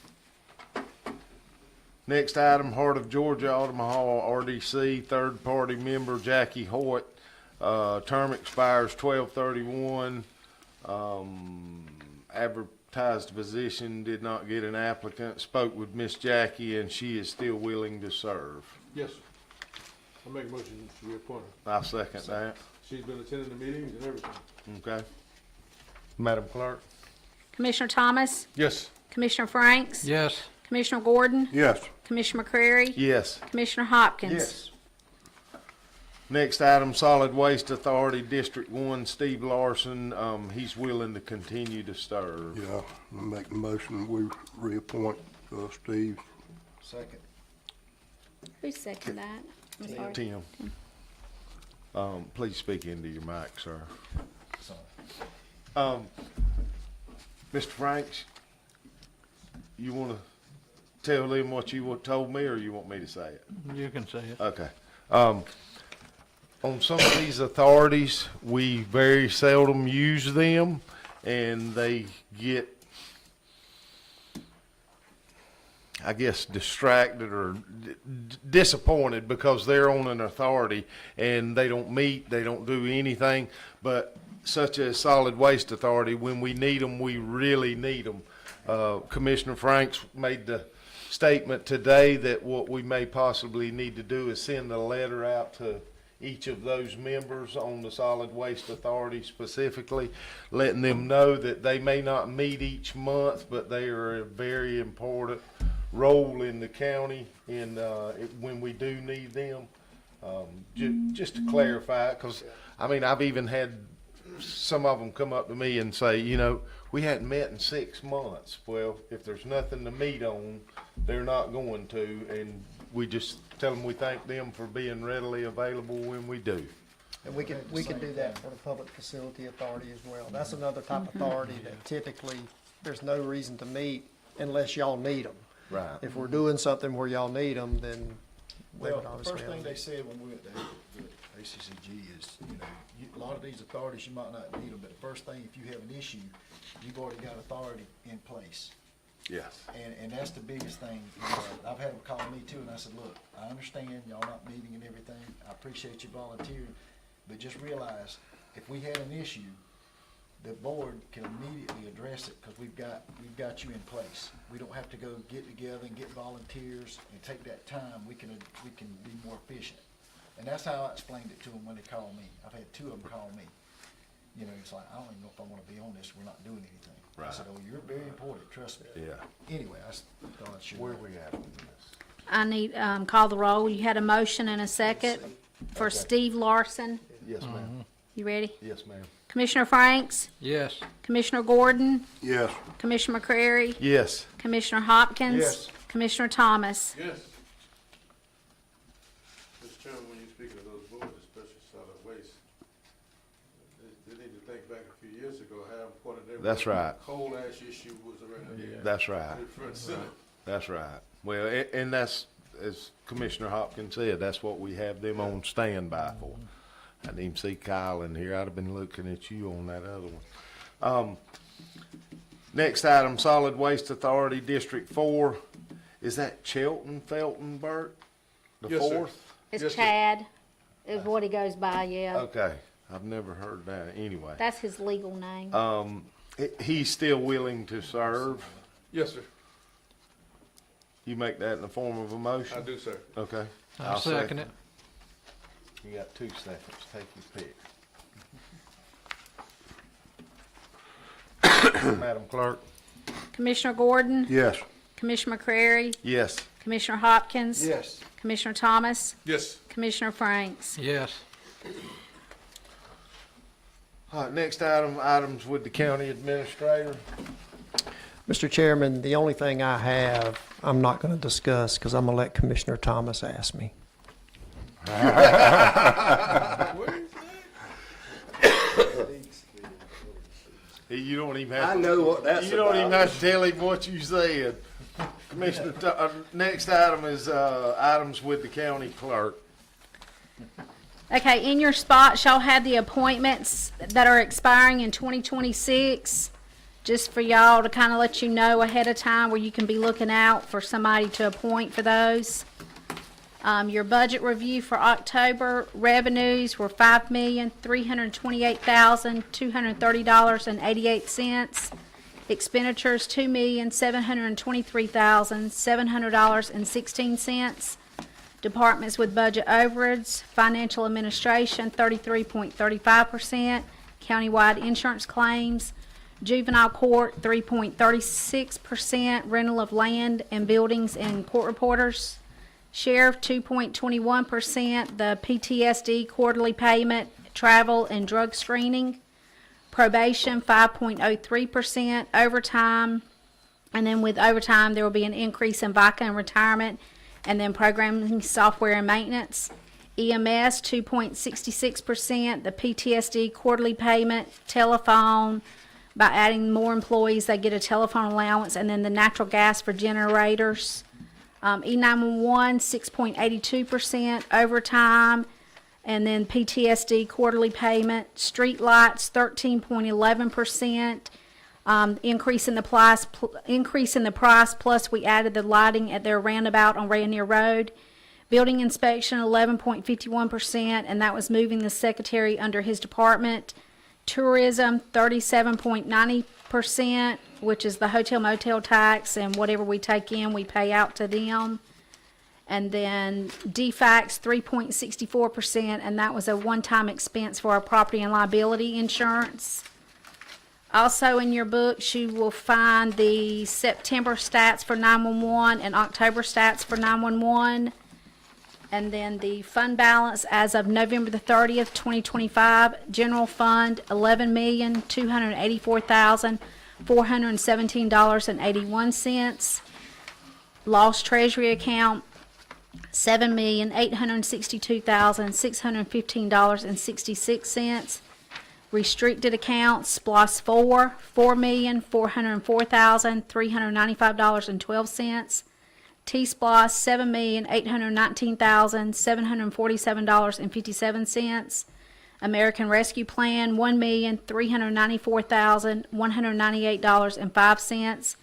Next item, Heart of Georgia, Altamaha RDC, third-party member Jackie Hoyt. Term expires 12/31. Advertised position, did not get an applicant. Spoke with Miss Jackie, and she is still willing to serve. Yes. I make a motion to reappoint her. I'll second that. She's been attending the meetings and everything. Okay. Madam Clerk? Commissioner Thomas. Yes. Commissioner Franks. yes, Commissioner Gordon. Yes. Commissioner McCrary. Yes. Commissioner Hopkins. Yes. Next item, Solid Waste Authority, District 1, Steve Larson. He's willing to continue to serve. Yeah, I make the motion, we reappoint Steve. Second. Who seconded that? I'm sorry. Tim. Please speak into your mic, sir. Sorry. Mr. Franks, you want to tell them what you told me, or you want me to say it? you can say it. Okay. On some of these authorities, we very seldom use them, and they get, I guess, distracted or disappointed because they're on an authority and they don't meet, they don't do anything. But such as Solid Waste Authority, when we need them, we really need them. Commissioner Franks made the statement today that what we may possibly need to do is send a letter out to each of those members on the Solid Waste Authority specifically, letting them know that they may not meet each month, but they are a very important role in the county when we do need them. Just to clarify, because, I mean, I've even had some of them come up to me and say, we hadn't met in 6 months. Well, if there's nothing to meet on, they're not going to, and we just tell them we thank them for being readily available when we do. And we can do that for the Public Facility Authority as well. That's another type of authority that typically, there's no reason to meet unless y'all need them. Right. If we're doing something where y'all need them, then they Well, would the obviously first have thing them. they said when we went to the ACCG is, a lot of these authorities, you might not need them, but the first thing, if you have an issue, you've already got authority in place. Yes. And that's the biggest thing. I've had them call me too, and I said, look, I understand y'all not meeting and everything. I appreciate you volunteering, but just realize, if we had an issue, the board can immediately address it, because we've got you in place. We don't have to go get together and get volunteers and take that time. We can be more efficient. And that's how I explained it to them when they called me. I've had 2 of them call me. you know, it's like, I don't even know if I wanna be on this, we're not doing anything. I Right. said, oh, you're very important, trust me. Yeah. Anyway, I thought I'd share. Where that. we at with this? I need, call the roll. You had a motion and a second for Steve Larson. Yes, ma'am. You ready? Yes, ma'am. Commissioner Franks, Yes. Commissioner Gordon, Yes. Commissioner McCrary, Yes. Commissioner Hopkins. Yes. Commissioner Thomas. Yes. Mr. Chairman, when you speak of those boards, especially solid waste, they need to think back a few years ago how important they were. That's right. Coal ash issue was around there. That's right. Front and center. That's right. Well, and that's, as Commissioner Hopkins said, that's what we have them on standby for. I didn't even see Kyle in here. I'd have been looking at you on that other one. Next item, Solid Waste Authority, District 4. Is that Chelton Feltonbert? The Yes, sir. fourth? It's Yes, sir. Chad, is what he goes by, yeah. Okay. I've never heard that anyway. That's his legal name. He's still willing to serve. Yes, sir. You make that in the form of a motion? I do, sir. Okay. I'll second it. You got 2 seconds. Take your pick. Madam Clerk? Commissioner Gordon, Yes. Commissioner McCrary, Yes. Commissioner Hopkins. Yes. Commissioner Thomas, Yes. Commissioner Franks. Yes. All right, next item, items with the county administrator. Mr. Chairman, the only thing I have, I'm not going to discuss because I'm going to let Commissioner Thomas ask me. You don't even have. I know what that's You don't even about. have to tell him what you said. Commissioner, next item is, items with the county clerk. Okay, in your spots, y'all have the appointments that are expiring in 2026. Just for y'all to kind of let you know ahead of time where you can be looking out for somebody to appoint for those. Your budget review for October revenues were $5,328,230.88. Expenditures, $2,723,700.16. Departments with budget overrides, financial administration, 33.35%. Countywide insurance claims, juvenile court, 3.36%. Rental of land and buildings and court reporters. Sheriff, 2.21%. The PTSD quarterly payment, travel and drug screening. Probation, 5.03%. Overtime, and then with overtime, there will be an increase in VICA and retirement, and then programming, software, and maintenance. EMS, 2.66%. The PTSD quarterly payment, telephone, by adding more employees, they get a telephone allowance, and then the natural gas for generators. E911, 6.82%. Overtime, and then PTSD quarterly payment. Street lights, 13.11%. Increase in the price, plus we added the lighting at their roundabout on Rainier Road. Building inspection, 11.51%, and that was moving the secretary under his department. Tourism, 37.90%, which is the hotel motel tax, and whatever we take in, we pay out to them. And then DFAX, 3.64%, and that was a one-time expense for our property and liability insurance. Also in your books, you will find the September stats for 911 and October stats for 911. And then the fund balance as of November the 30th, 2025, general fund, $11,284,417.81. Lost treasury account, $7,862,615.66. Restricted accounts, SPLOST 4, $4,404,395.12. T-SPLOST, $7,819,747.57. American Rescue Plan, $1,394,198.05.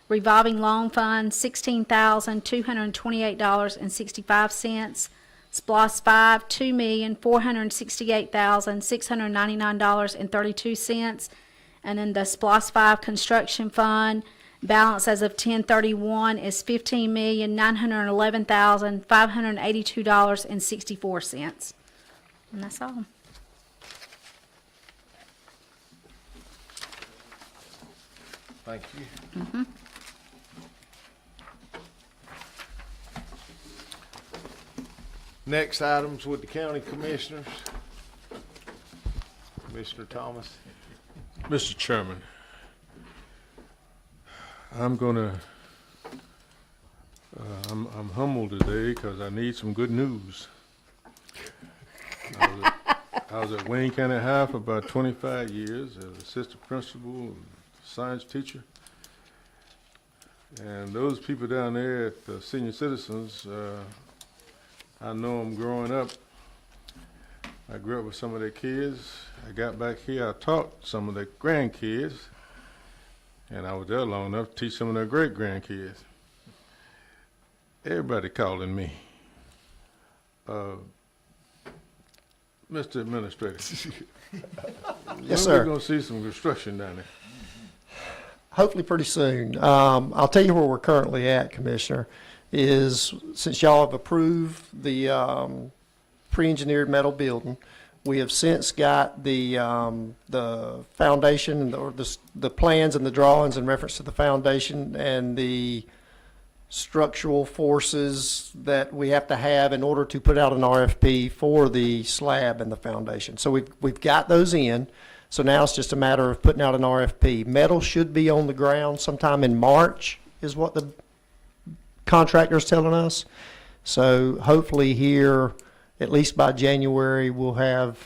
Revolving Loan Fund, $16,228.65. SPLOST 5, $2,468,699.32. And then the SPLOST 5 Construction Fund, balance as of 10/31 is $15,911,582.64. And that's all. Thank you. Next items with the county commissioners. Commissioner Thomas. Mr. Chairman, I'm gonna, I'm humbled today because I need some good news. I was at Wayne County High for about 25 years as assistant principal and science teacher. And those people down there at the senior citizens, I know them growing up. I grew up with some of their kids. I got back here, I taught some of their grandkids. And I was there long enough to teach some of their great-grandkids. Everybody calling me. Mr. Administrator. Yes, sir. We're gonna see some construction down there. Hopefully pretty soon. I'll tell you where we're currently at, Commissioner, is since y'all have approved the pre-engineered metal building, we have since got the foundation and or the plans and the drawings in reference to the foundation and the structural forces that we have to have in order to put out an RFP for the slab and the foundation. So we've got those in. So now it's just a matter of putting out an RFP. Metal should be on the ground sometime in March is what the contractor's telling us. So hopefully here, at least by January, we'll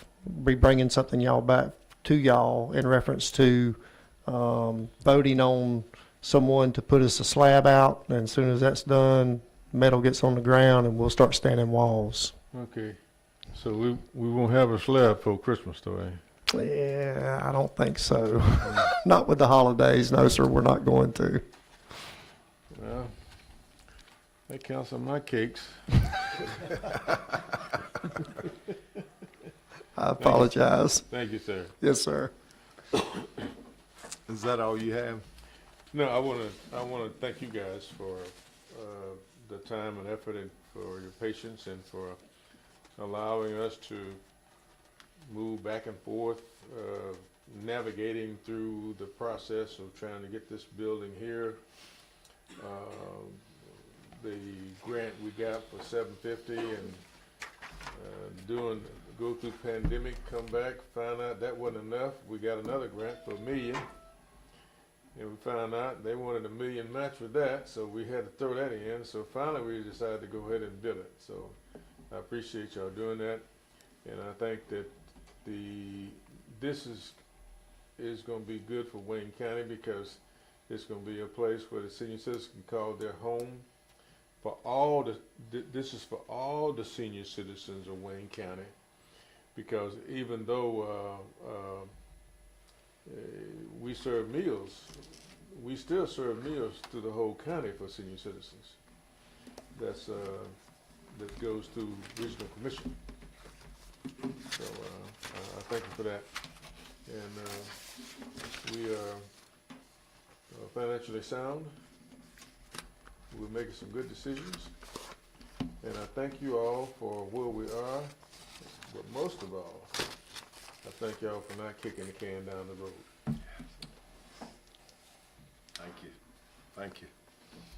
be bringing something y'all back to y'all in reference to voting on someone to put us a slab out. And as soon as that's done, metal gets on the ground and we'll start standing walls. Okay, so we won't have a slab for Christmas though, eh? Yeah, I don't think so. Not with the holidays. No, sir, we're not going to. Well, that counts on my cakes. I apologize. Thank you, sir. Yes, sir. Is that all you have? No, I wanna thank you guys for the time and effort and for your patience and for allowing us to move back and forth, navigating through the process of trying to get this building here. The grant we got for $750 and go through pandemic, come back, find out that wasn't enough. We got another grant for $1 million. And we found out they wanted $1 million match with that, so we had to throw that in. So finally we decided to go ahead and bid it. So I appreciate y'all doing that. And I think that this is going to be good for Wayne County because it's going to be a place where the senior citizens can call their home. For all this is for all the senior citizens of Wayne County, because even though we serve meals, we still serve meals through the whole county for senior citizens. That goes through regional commission. So I thank you for that. And we are financially sound. We're making some good decisions. And I thank you all for where we are. But most of all, I thank y'all for not kicking the can down the road. Thank you. Thank you.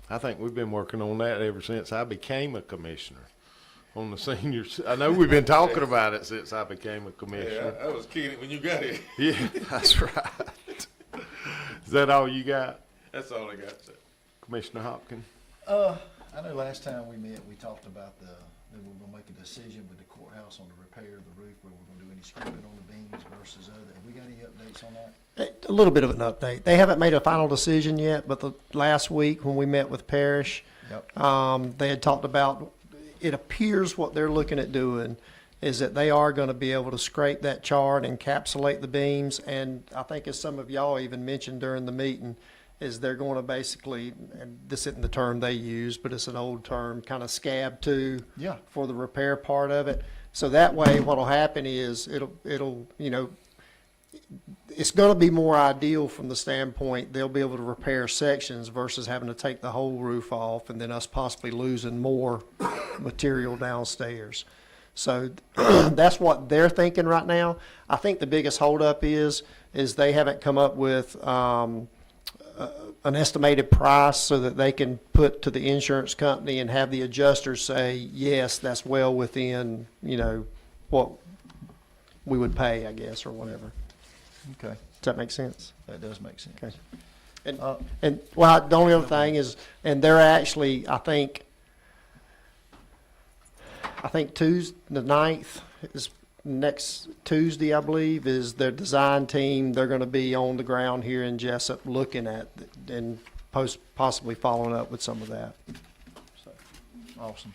I think we've been working on that ever since I became a commissioner on the seniors. I know we've been talking about it since I became a commissioner. Yeah, I was kicking it when you got here. Yeah, that's right. Is that all you got, That's all I got, sir. Commissioner Hopkins? I know last time we met, we talked about that we're gonna make a decision with the courthouse on the repair of the roof, where we're gonna do any stripping on the beams versus other. Have we got any updates on that? A little bit of an update. They haven't made a final decision yet, but the last week when we met with Parrish, Yep. they had talked about, it appears what they're looking at doing is that they are going to be able to scrape that char and encapsulate the beams. And I think as some of y'all even mentioned during the meeting, is they're going to basically, and this isn't the term they use, but it's an old term, kind of scab to Yeah. for the repair part of it. So that way what'll happen is it'll, it's going to be more ideal from the standpoint they'll be able to repair sections versus having to take the whole roof off and then us possibly losing more material downstairs. So that's what they're thinking right now. I think the biggest holdup is they haven't come up with an estimated price so that they can put to the insurance company and have the adjuster say, yes, that's well within, what we would pay, I guess, or whatever. Okay, Does that make sense? that does make sense. Okay. And, Uh, the only other thing is, and they're actually, I think Tuesday, the 9th is next Tuesday, I believe, is their design team. They're gonna be on the ground here in Jessup looking at and possibly following up with some of that. Awesome.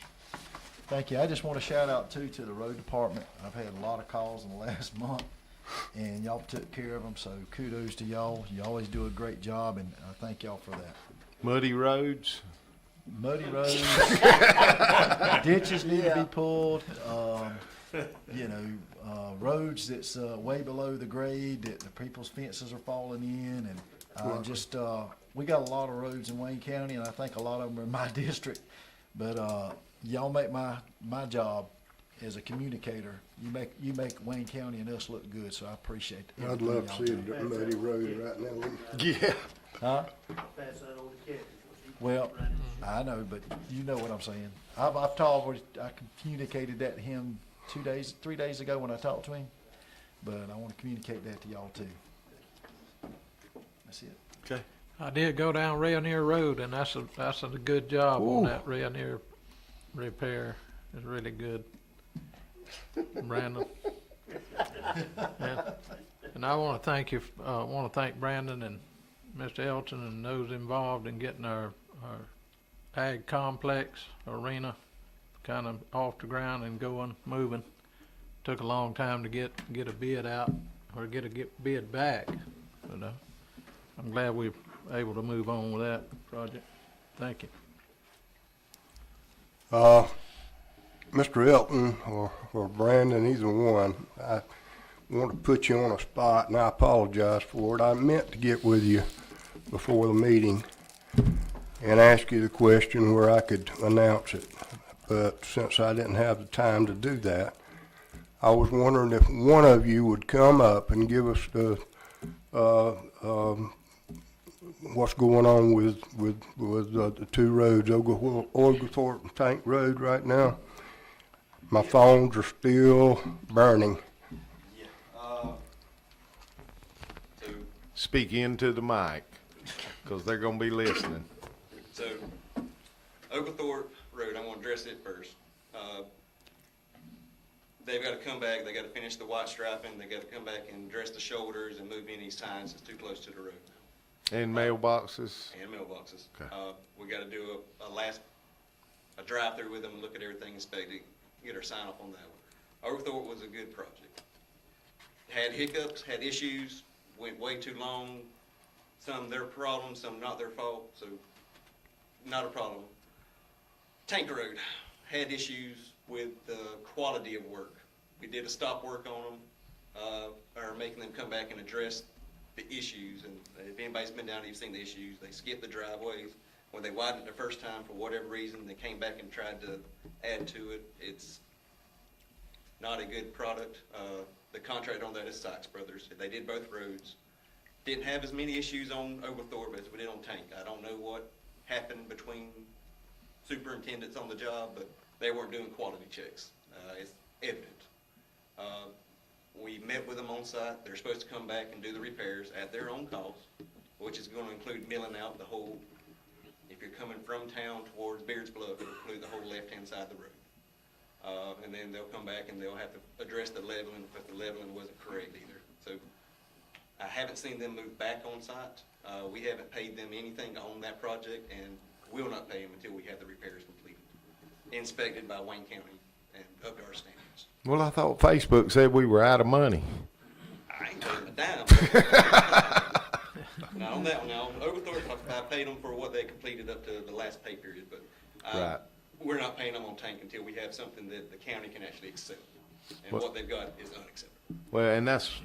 Thank you. I just want to shout out too to the road department. I've had a lot of calls in the last month, and y'all took care of them, so kudos to y'all. You always do a great job, and I thank y'all for that. Muddy roads, Muddy roads, ditches need to be pulled, roads that's way below the grade, that the people's fences are falling in, and we got a lot of roads in Wayne County, and I think a lot of them are in my district, but y'all make my job as a communicator, you make Wayne County and us look good, so I appreciate it. I'd love to see a muddy road right now, wouldn't you? yeah. Huh? Well, I know, but you know what I'm saying. I communicated that to him 3 days ago when I talked to him, but I want to communicate that to y'all too. That's it. Okay. I did go down Rainier Road, and that's a good job on that Rainier repair. It's really good, Brandon. And I want to thank you. Want to thank Brandon and Mr. Elton and those involved in getting our ag complex arena kind of off the ground and moving. Took a long time to get a bid out or get a bid back, but I'm glad we're able to move on with that project. Thank you. Mr. Elton or Brandon, either one, I want to put you on a spot, and I apologize for it. I meant to get with you before the meeting and ask you the question where I could announce it, but since I didn't have the time to do that, I was wondering if one of you would come up and give us the what's going on with the two roads, Oglethorpe and Tank Road right now. My phones are still burning. So, Speak into the mic, because they're gonna be listening. so Oglethorpe Road, I'm gonna address it first. They've gotta come back, they gotta finish the white striping, they gotta come back and dress the shoulders and move any signs that's too close to the road. And mailboxes. And mailboxes. Okay. We gotta do a drive-through with them and look at everything, inspect it, get our sign off on that one. Oglethorpe was a good project. Had hiccups, had issues, went way too long, some their problems, some not their fault, so not a problem. Tank Road had issues with the quality of work. We did a stop work on them, or making them come back and address the issues, and if anybody's been down, you've seen the issues. They skipped the driveways. When they widened it the first time, for whatever reason, they came back and tried to add to it. It's not a good product. The contractor on that is Sykes Brothers. They did both roads. Didn't have as many issues on Oglethorpe as we did on Tank. I don't know what happened between superintendents on the job, but they weren't doing quality checks. It's evident. We met with them on site. They're supposed to come back and do the repairs at their own cost, which is going to include milling out the whole, if you're coming from town towards Beards Bluff, it'll include the whole left-hand side of the road. And then they'll come back and they'll have to address the leveling, but the leveling wasn't correct either. So I haven't seen them move back on site. We haven't paid them anything on that project, and will not pay them until we have the repairs completed, inspected by Wayne County and up to our standards. Well, I thought Facebook said we were out of money. I ain't paying a dime. Not on that one. Now, Oglethorpe, I paid them for what they completed up to the last pay period, but Right. we're not paying them on Tank until we have something that the county can actually accept. And Well- what they've got is unacceptable. Well, and that's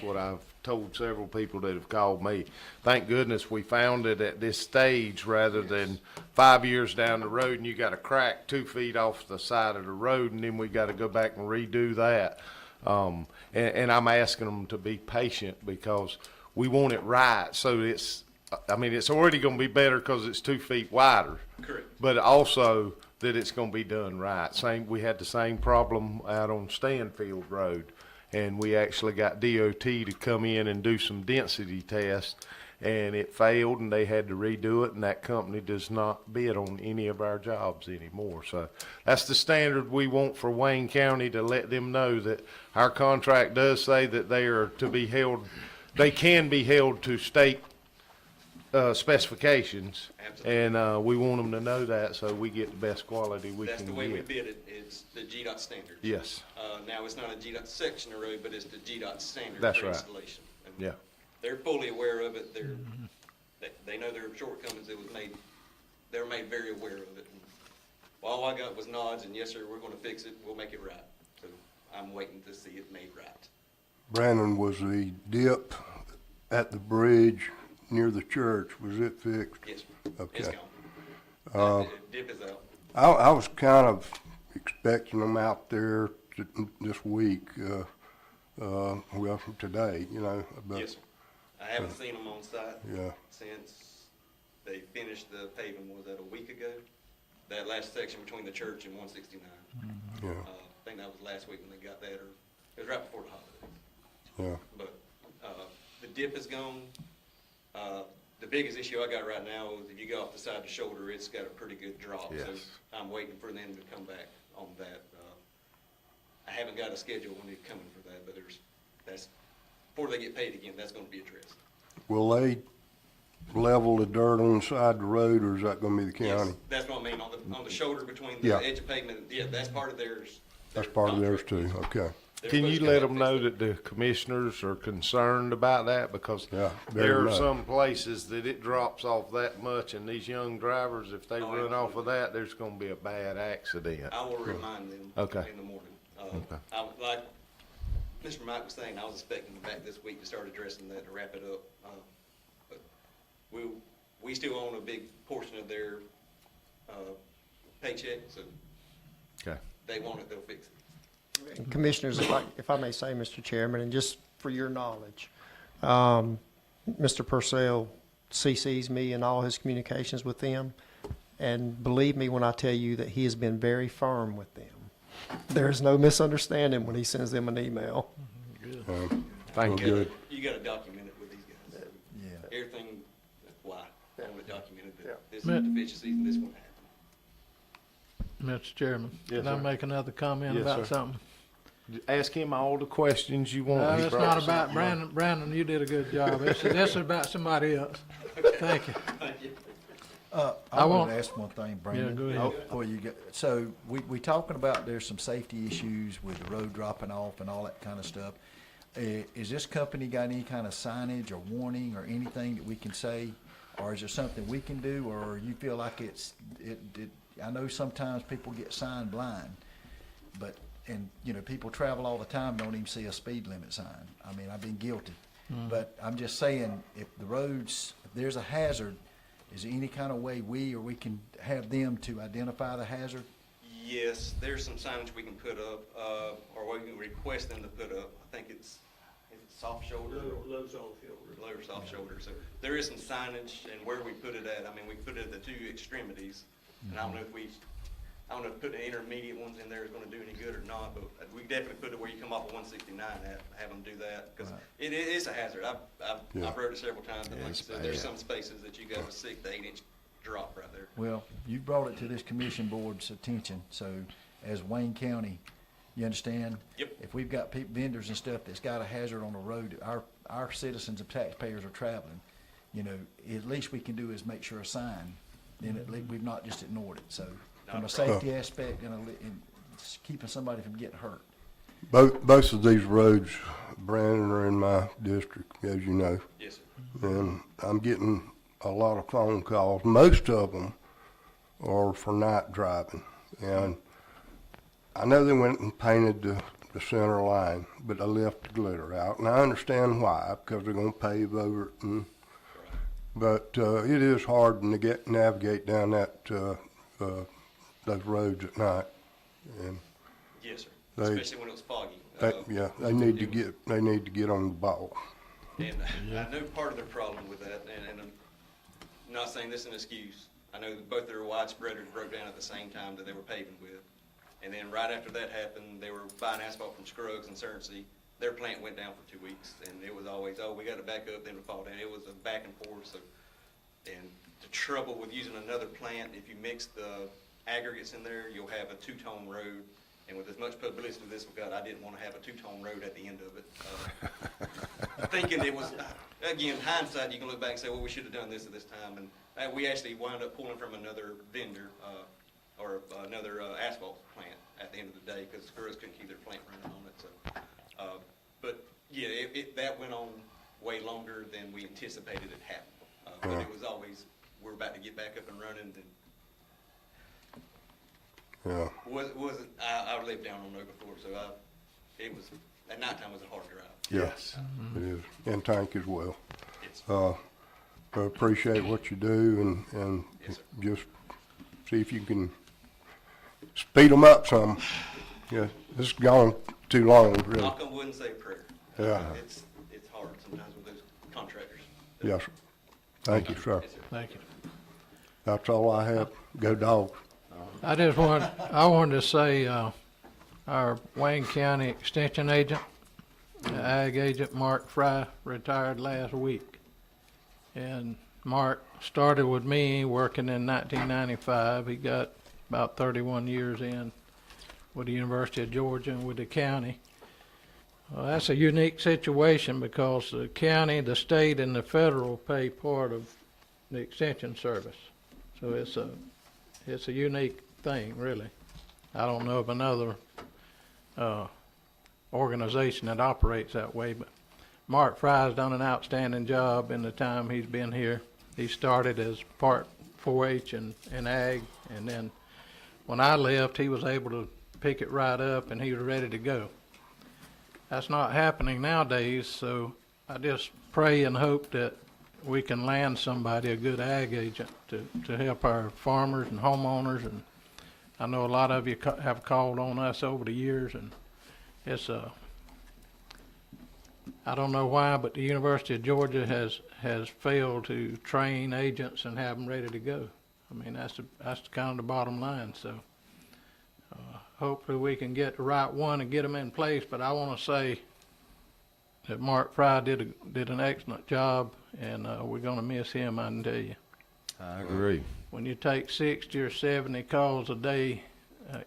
what I've told several people that have called me. Thank goodness we found it at this stage rather than 5 years down the road and you got a crack 2 feet off the side of the road and then we got to go back and redo that. And I'm asking them to be patient because we want it right so it's I mean, it's already gonna be better because it's 2 feet wider. Correct. But also that it's gonna be done right. We had the same problem out on Stanfield Road. And we actually got DOT to come in and do some density tests, and it failed, and they had to redo it, and that company does not bid on any of our jobs anymore. So that's the standard we want for Wayne County, to let them know that our contract does say that they are to be held, they can be held to state specifications. Absolutely. And we want them to know that, so we get the best quality we can That's get. the way we bid it, it's the GDOT standards. Yes, Now, it's not a GDOT section of road, but it's the GDOT standard That's for right. installation. And yeah. They're fully aware of it, they know their shortcomings, they were made very aware of it. And all I got was nods, and yes, sir, we're gonna fix it, we'll make it right. So I'm waiting to see it made right. Brandon, was the dip at the bridge near the church, was it fixed? Yes, sir. It's Okay. gone. The dip is out. I was kind of expecting them out there this week, well, today, you know, but, Yes, sir. I haven't seen them on site yeah. since they finished the paving, was that a week ago? That last section between the church and 169. Yeah, I think that was last week when they got that, or it was right before the holidays. yeah. But the dip is gone. The biggest issue I got right now is if you go off the side of the shoulder, it's got a pretty good drop. So Yes. I'm waiting for them to come back on that. I haven't got a schedule when they're coming for that, but that's before they get paid again, that's going to be addressed. Will they level the dirt on the side of the road, or is that gonna be the Yes, county? that's what I mean, on the shoulder between the Yeah. edge of pavement, yeah, that's part of theirs. That's part of theirs too, okay. They're Can you supposed to let come them out know and fix that the commissioners are concerned about that? Because Yeah, there very are much. some places that it drops off that much, and these young drivers, if they Oh, run off of absolutely. that, there's gonna be a bad accident. I will remind them Okay. in the morning. Okay. Like Mr. Mike was saying, I was expecting them back this week to start addressing that, to wrap it up. But we still own a big portion of their paycheck, so Okay. they want it, they'll fix it. And Commissioners, if I may say, Mr. Chairman, and just for your knowledge, Mr. Purcell CCs me in all his communications with them, and believe me when I tell you that he has been very firm with them. There is no misunderstanding when he sends them an email. Thank you. Good. You gotta document it with these guys. So Yeah. everything, why, I want it documented Yeah. that this is deficiencies and this one happened. Mr. Chairman, Yes, can I sir. make another comment Yes, about sir. something? Ask him all the questions you want. No, He it's brought not us about something. Brandon. Brandon, you did a good job. This is about somebody else. Thank you. Thank you. I I want- wanted to ask one thing, Brandon. go ahead. Before you go, so we talking about there's some safety issues with the road dropping off and all that kind of stuff. Is this company got any kind of signage or warning or anything that we can say? Or is there something we can do, or you feel like I know sometimes people get signed blind, but, and, you know, people travel all the time, don't even see a speed limit sign. I mean, I've been guilty. But I'm just saying, if the roads, if there's a hazard, is there any kind of way we can have them to identify the hazard? Yes, there's some signage we can put up, or we can request them to put up. I think is it soft shoulder? Low soft shoulder. Low soft shoulder. So there is some signage, and where we put it at, I mean, we put it at the two extremities. And I don't know if putting the intermediate ones in there is gonna do any good or not, but we definitely put it where you come off of 169 at, have them do that, because Right. it is a hazard. Yeah. I've rode it several times, but like I It's said, there's bad. some spaces that you got a 6 to 8 inch drop right there. Well, you brought it to this commission board's attention, so as Wayne County, you understand? Yep. If we've got vendors and stuff that's got a hazard on the road, our citizens and taxpayers are traveling, you know, at least we can do is make sure a sign, then at least we've not just ignored it, so from a Not a safety aspect and keeping somebody from getting hurt. Both of these roads, Brandon, are in my district, as you know. Yes, sir. And I'm getting a lot of phone calls. Most of them are for night driving. And I know they went and painted the center line, but they left the glitter out. And I understand why, because they're gonna pave over it. But it is hard to navigate down those roads at night. And Yes, sir. They- Especially when it was foggy. they need to get on the ball. And I know part of their problem with that, and not saying this is an excuse. I know that both their wide spreaders broke down at the same time that they were paving with. And then right after that happened, they were buying asphalt from Scruggs and Certainty. Their plant went down for 2 weeks, and it was always, oh, we got to back up, then it fall down. It was a back and forth. So, and the trouble with using another plant, if you mix the aggregates in there, you'll have a two-tone road. And with as much publicity as this we got, I didn't want to have a two-tone road at the end of it. Thinking it was, again, hindsight, you can look back and say, well, we should have done this at this time. And we actually wound up pulling from another vendor, or another asphalt plant at the end of the day, because Scruggs couldn't keep their plant running on it. So, but yeah, that went on way longer than we anticipated it happened. But it was always, we're about to get back up and running. Yeah, I lived down on Oglethorpe, so it was, at nighttime was a hard drive. yes, it is, and Tank as well. It's, I appreciate what you do, and Yes, sir. just see if you can speed them up some. Yeah, this has gone too long, really. knock on wood and say a prayer. Yeah. It's hard sometimes with those contractors. Yes, sir. Thank you, sir. Yes, sir. Thank you. That's all I have. Go Dogs. I wanted to say, our Wayne County Extension agent, Ag agent Mark Fry, retired last week. And Mark started with me working in 1995. He got about 31 years in with the University of Georgia and with the county. Well, that's a unique situation because the county, the state, and the federal pay part of the extension service. So it's a unique thing, really. I don't know of another organization that operates that way, but Mark Fry's done an outstanding job in the time he's been here. He started as part 4-H and ag, and then when I left, he was able to pick it right up, and he was ready to go. That's not happening nowadays, so I just pray and hope that we can land somebody, a good ag agent, to help our farmers and homeowners. And I know a lot of you have called on us over the years, and it's I don't know why, but the University of Georgia has failed to train agents and have them ready to go. I mean, that's kind of the bottom line. So hopefully we can get the right one and get them in place. But I want to say that Mark Fry did an excellent job, and we're going to miss him, I can tell you. I agree. When you take 60 or 70 calls a day,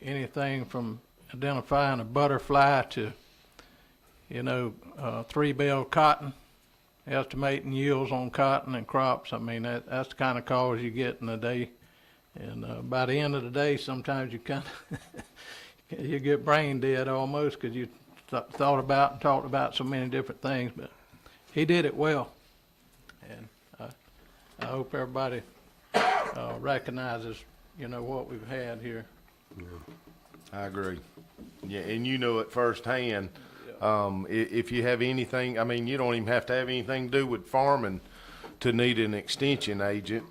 anything from identifying a butterfly to, 3-bale cotton, estimating yields on cotton and crops, I mean, that's the kind of calls you get in a day. And by the end of the day, sometimes you kind of, you get brain dead almost because you thought about and talked about so many different things. But he did it well. And I hope everybody recognizes, what we've had here. I agree. Yeah, and you know it firsthand. If you have anything, I mean, you don't even have to have anything to do with farming to need an extension agent.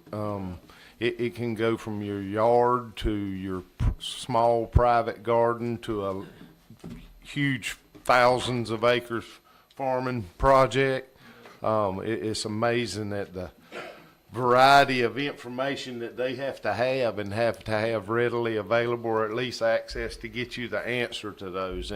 It can go from your yard to your small private garden to a huge thousands of acres farming project. It's amazing that the variety of information that they have to have readily available, or at least access to get you the answer to those.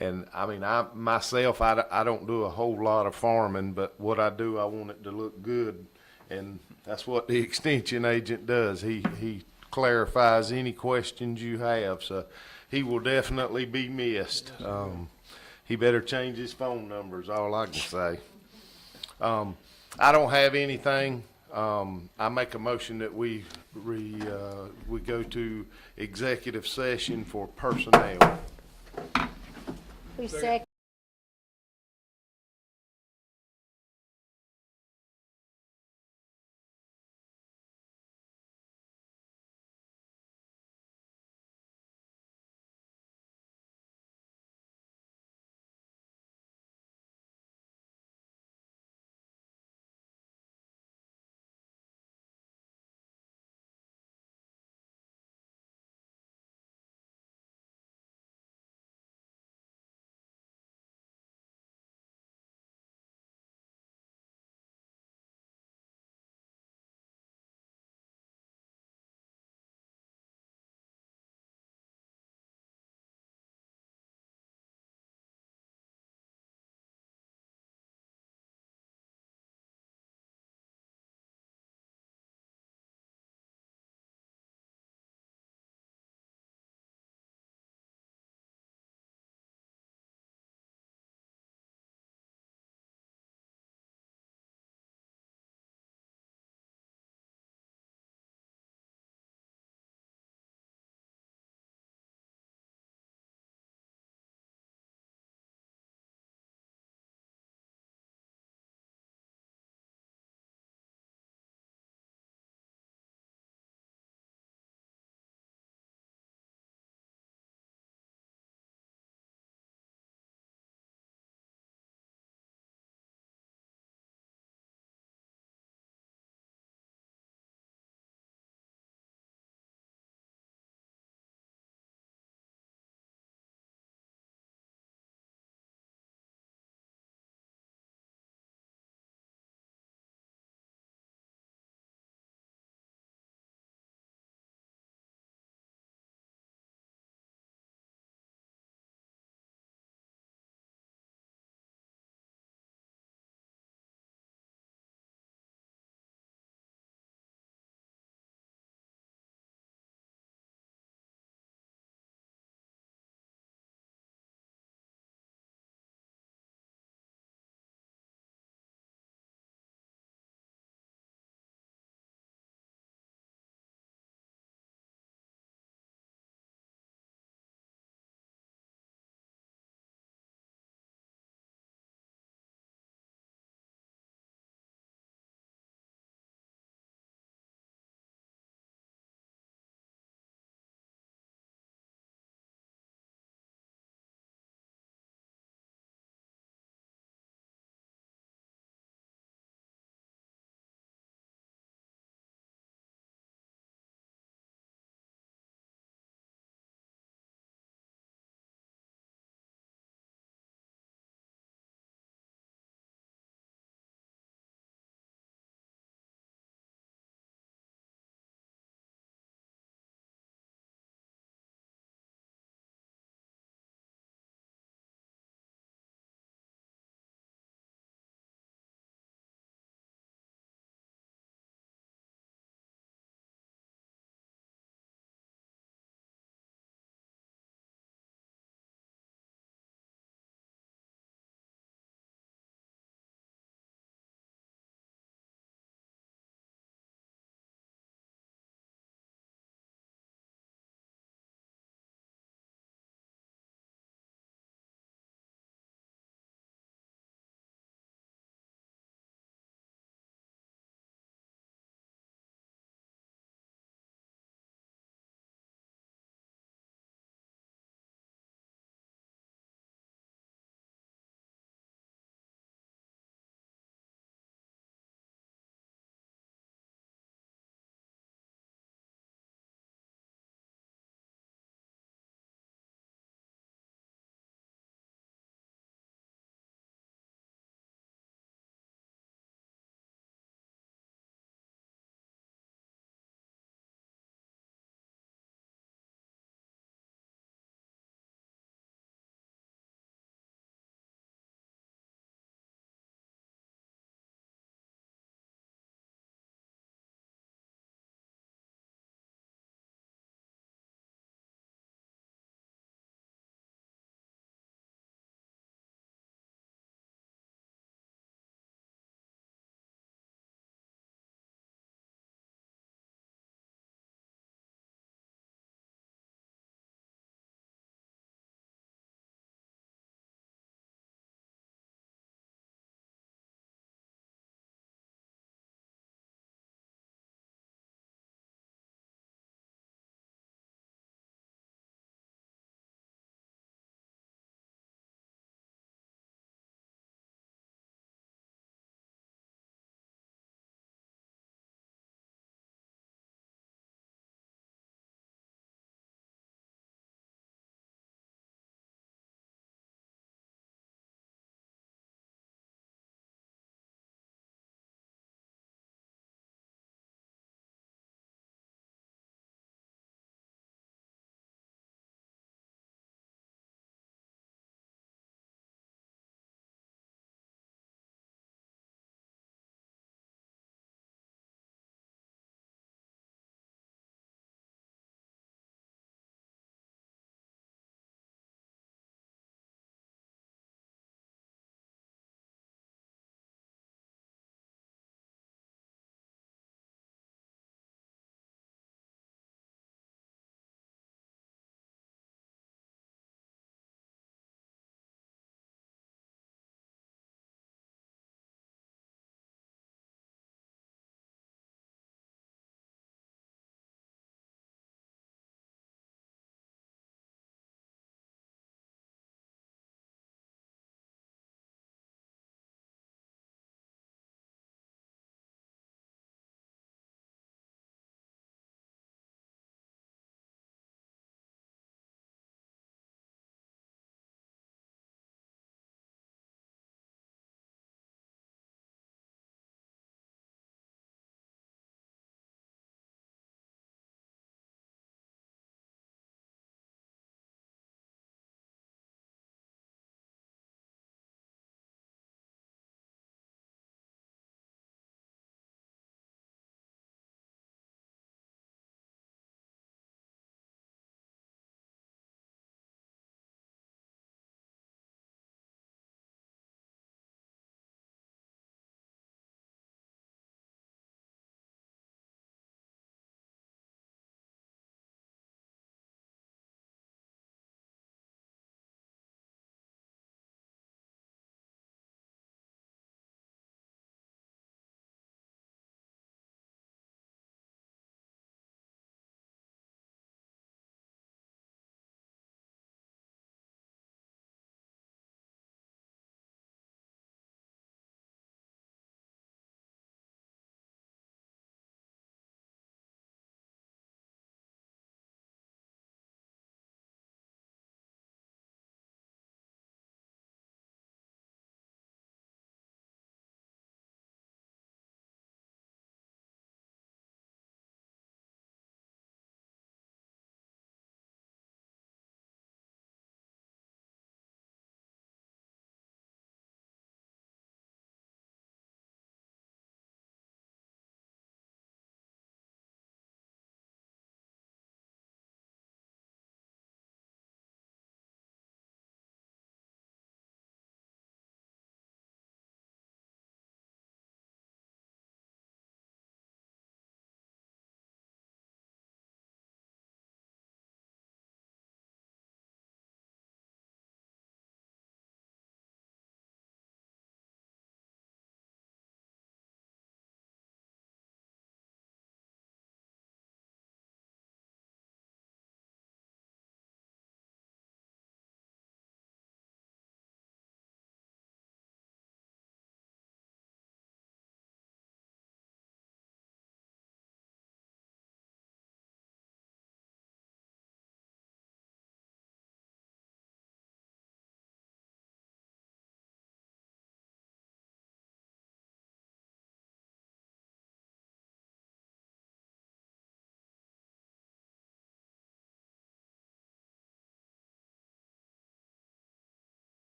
And I mean, I myself, I don't do a whole lot of farming, but what I do, I want it to look good. And that's what the extension agent does. He clarifies any questions you have. So he will definitely be missed. He better change his phone number is all I can say. I don't have anything. I make a motion that we go to executive session for personnel. Who's second?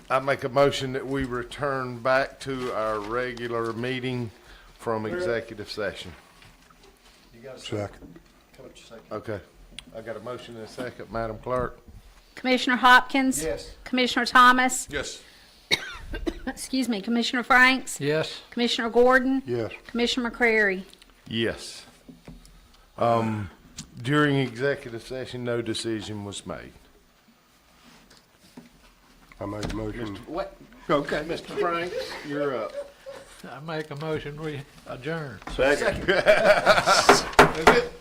I make a motion that we return back to our regular meeting from executive session. You got a second? Second. Coach, second. Okay. I got a motion and a second, Madam Clerk. Commissioner Hopkins? Yes. Commissioner Thomas? Yes. Excuse me, Commissioner Franks? Yes, Commissioner Gordon? Yes. Commissioner McCrary? Yes. During executive session, no decision was made. I made a motion. What? Okay. Mr. Franks, you're up. I make a motion, we adjourn. Second. That's it.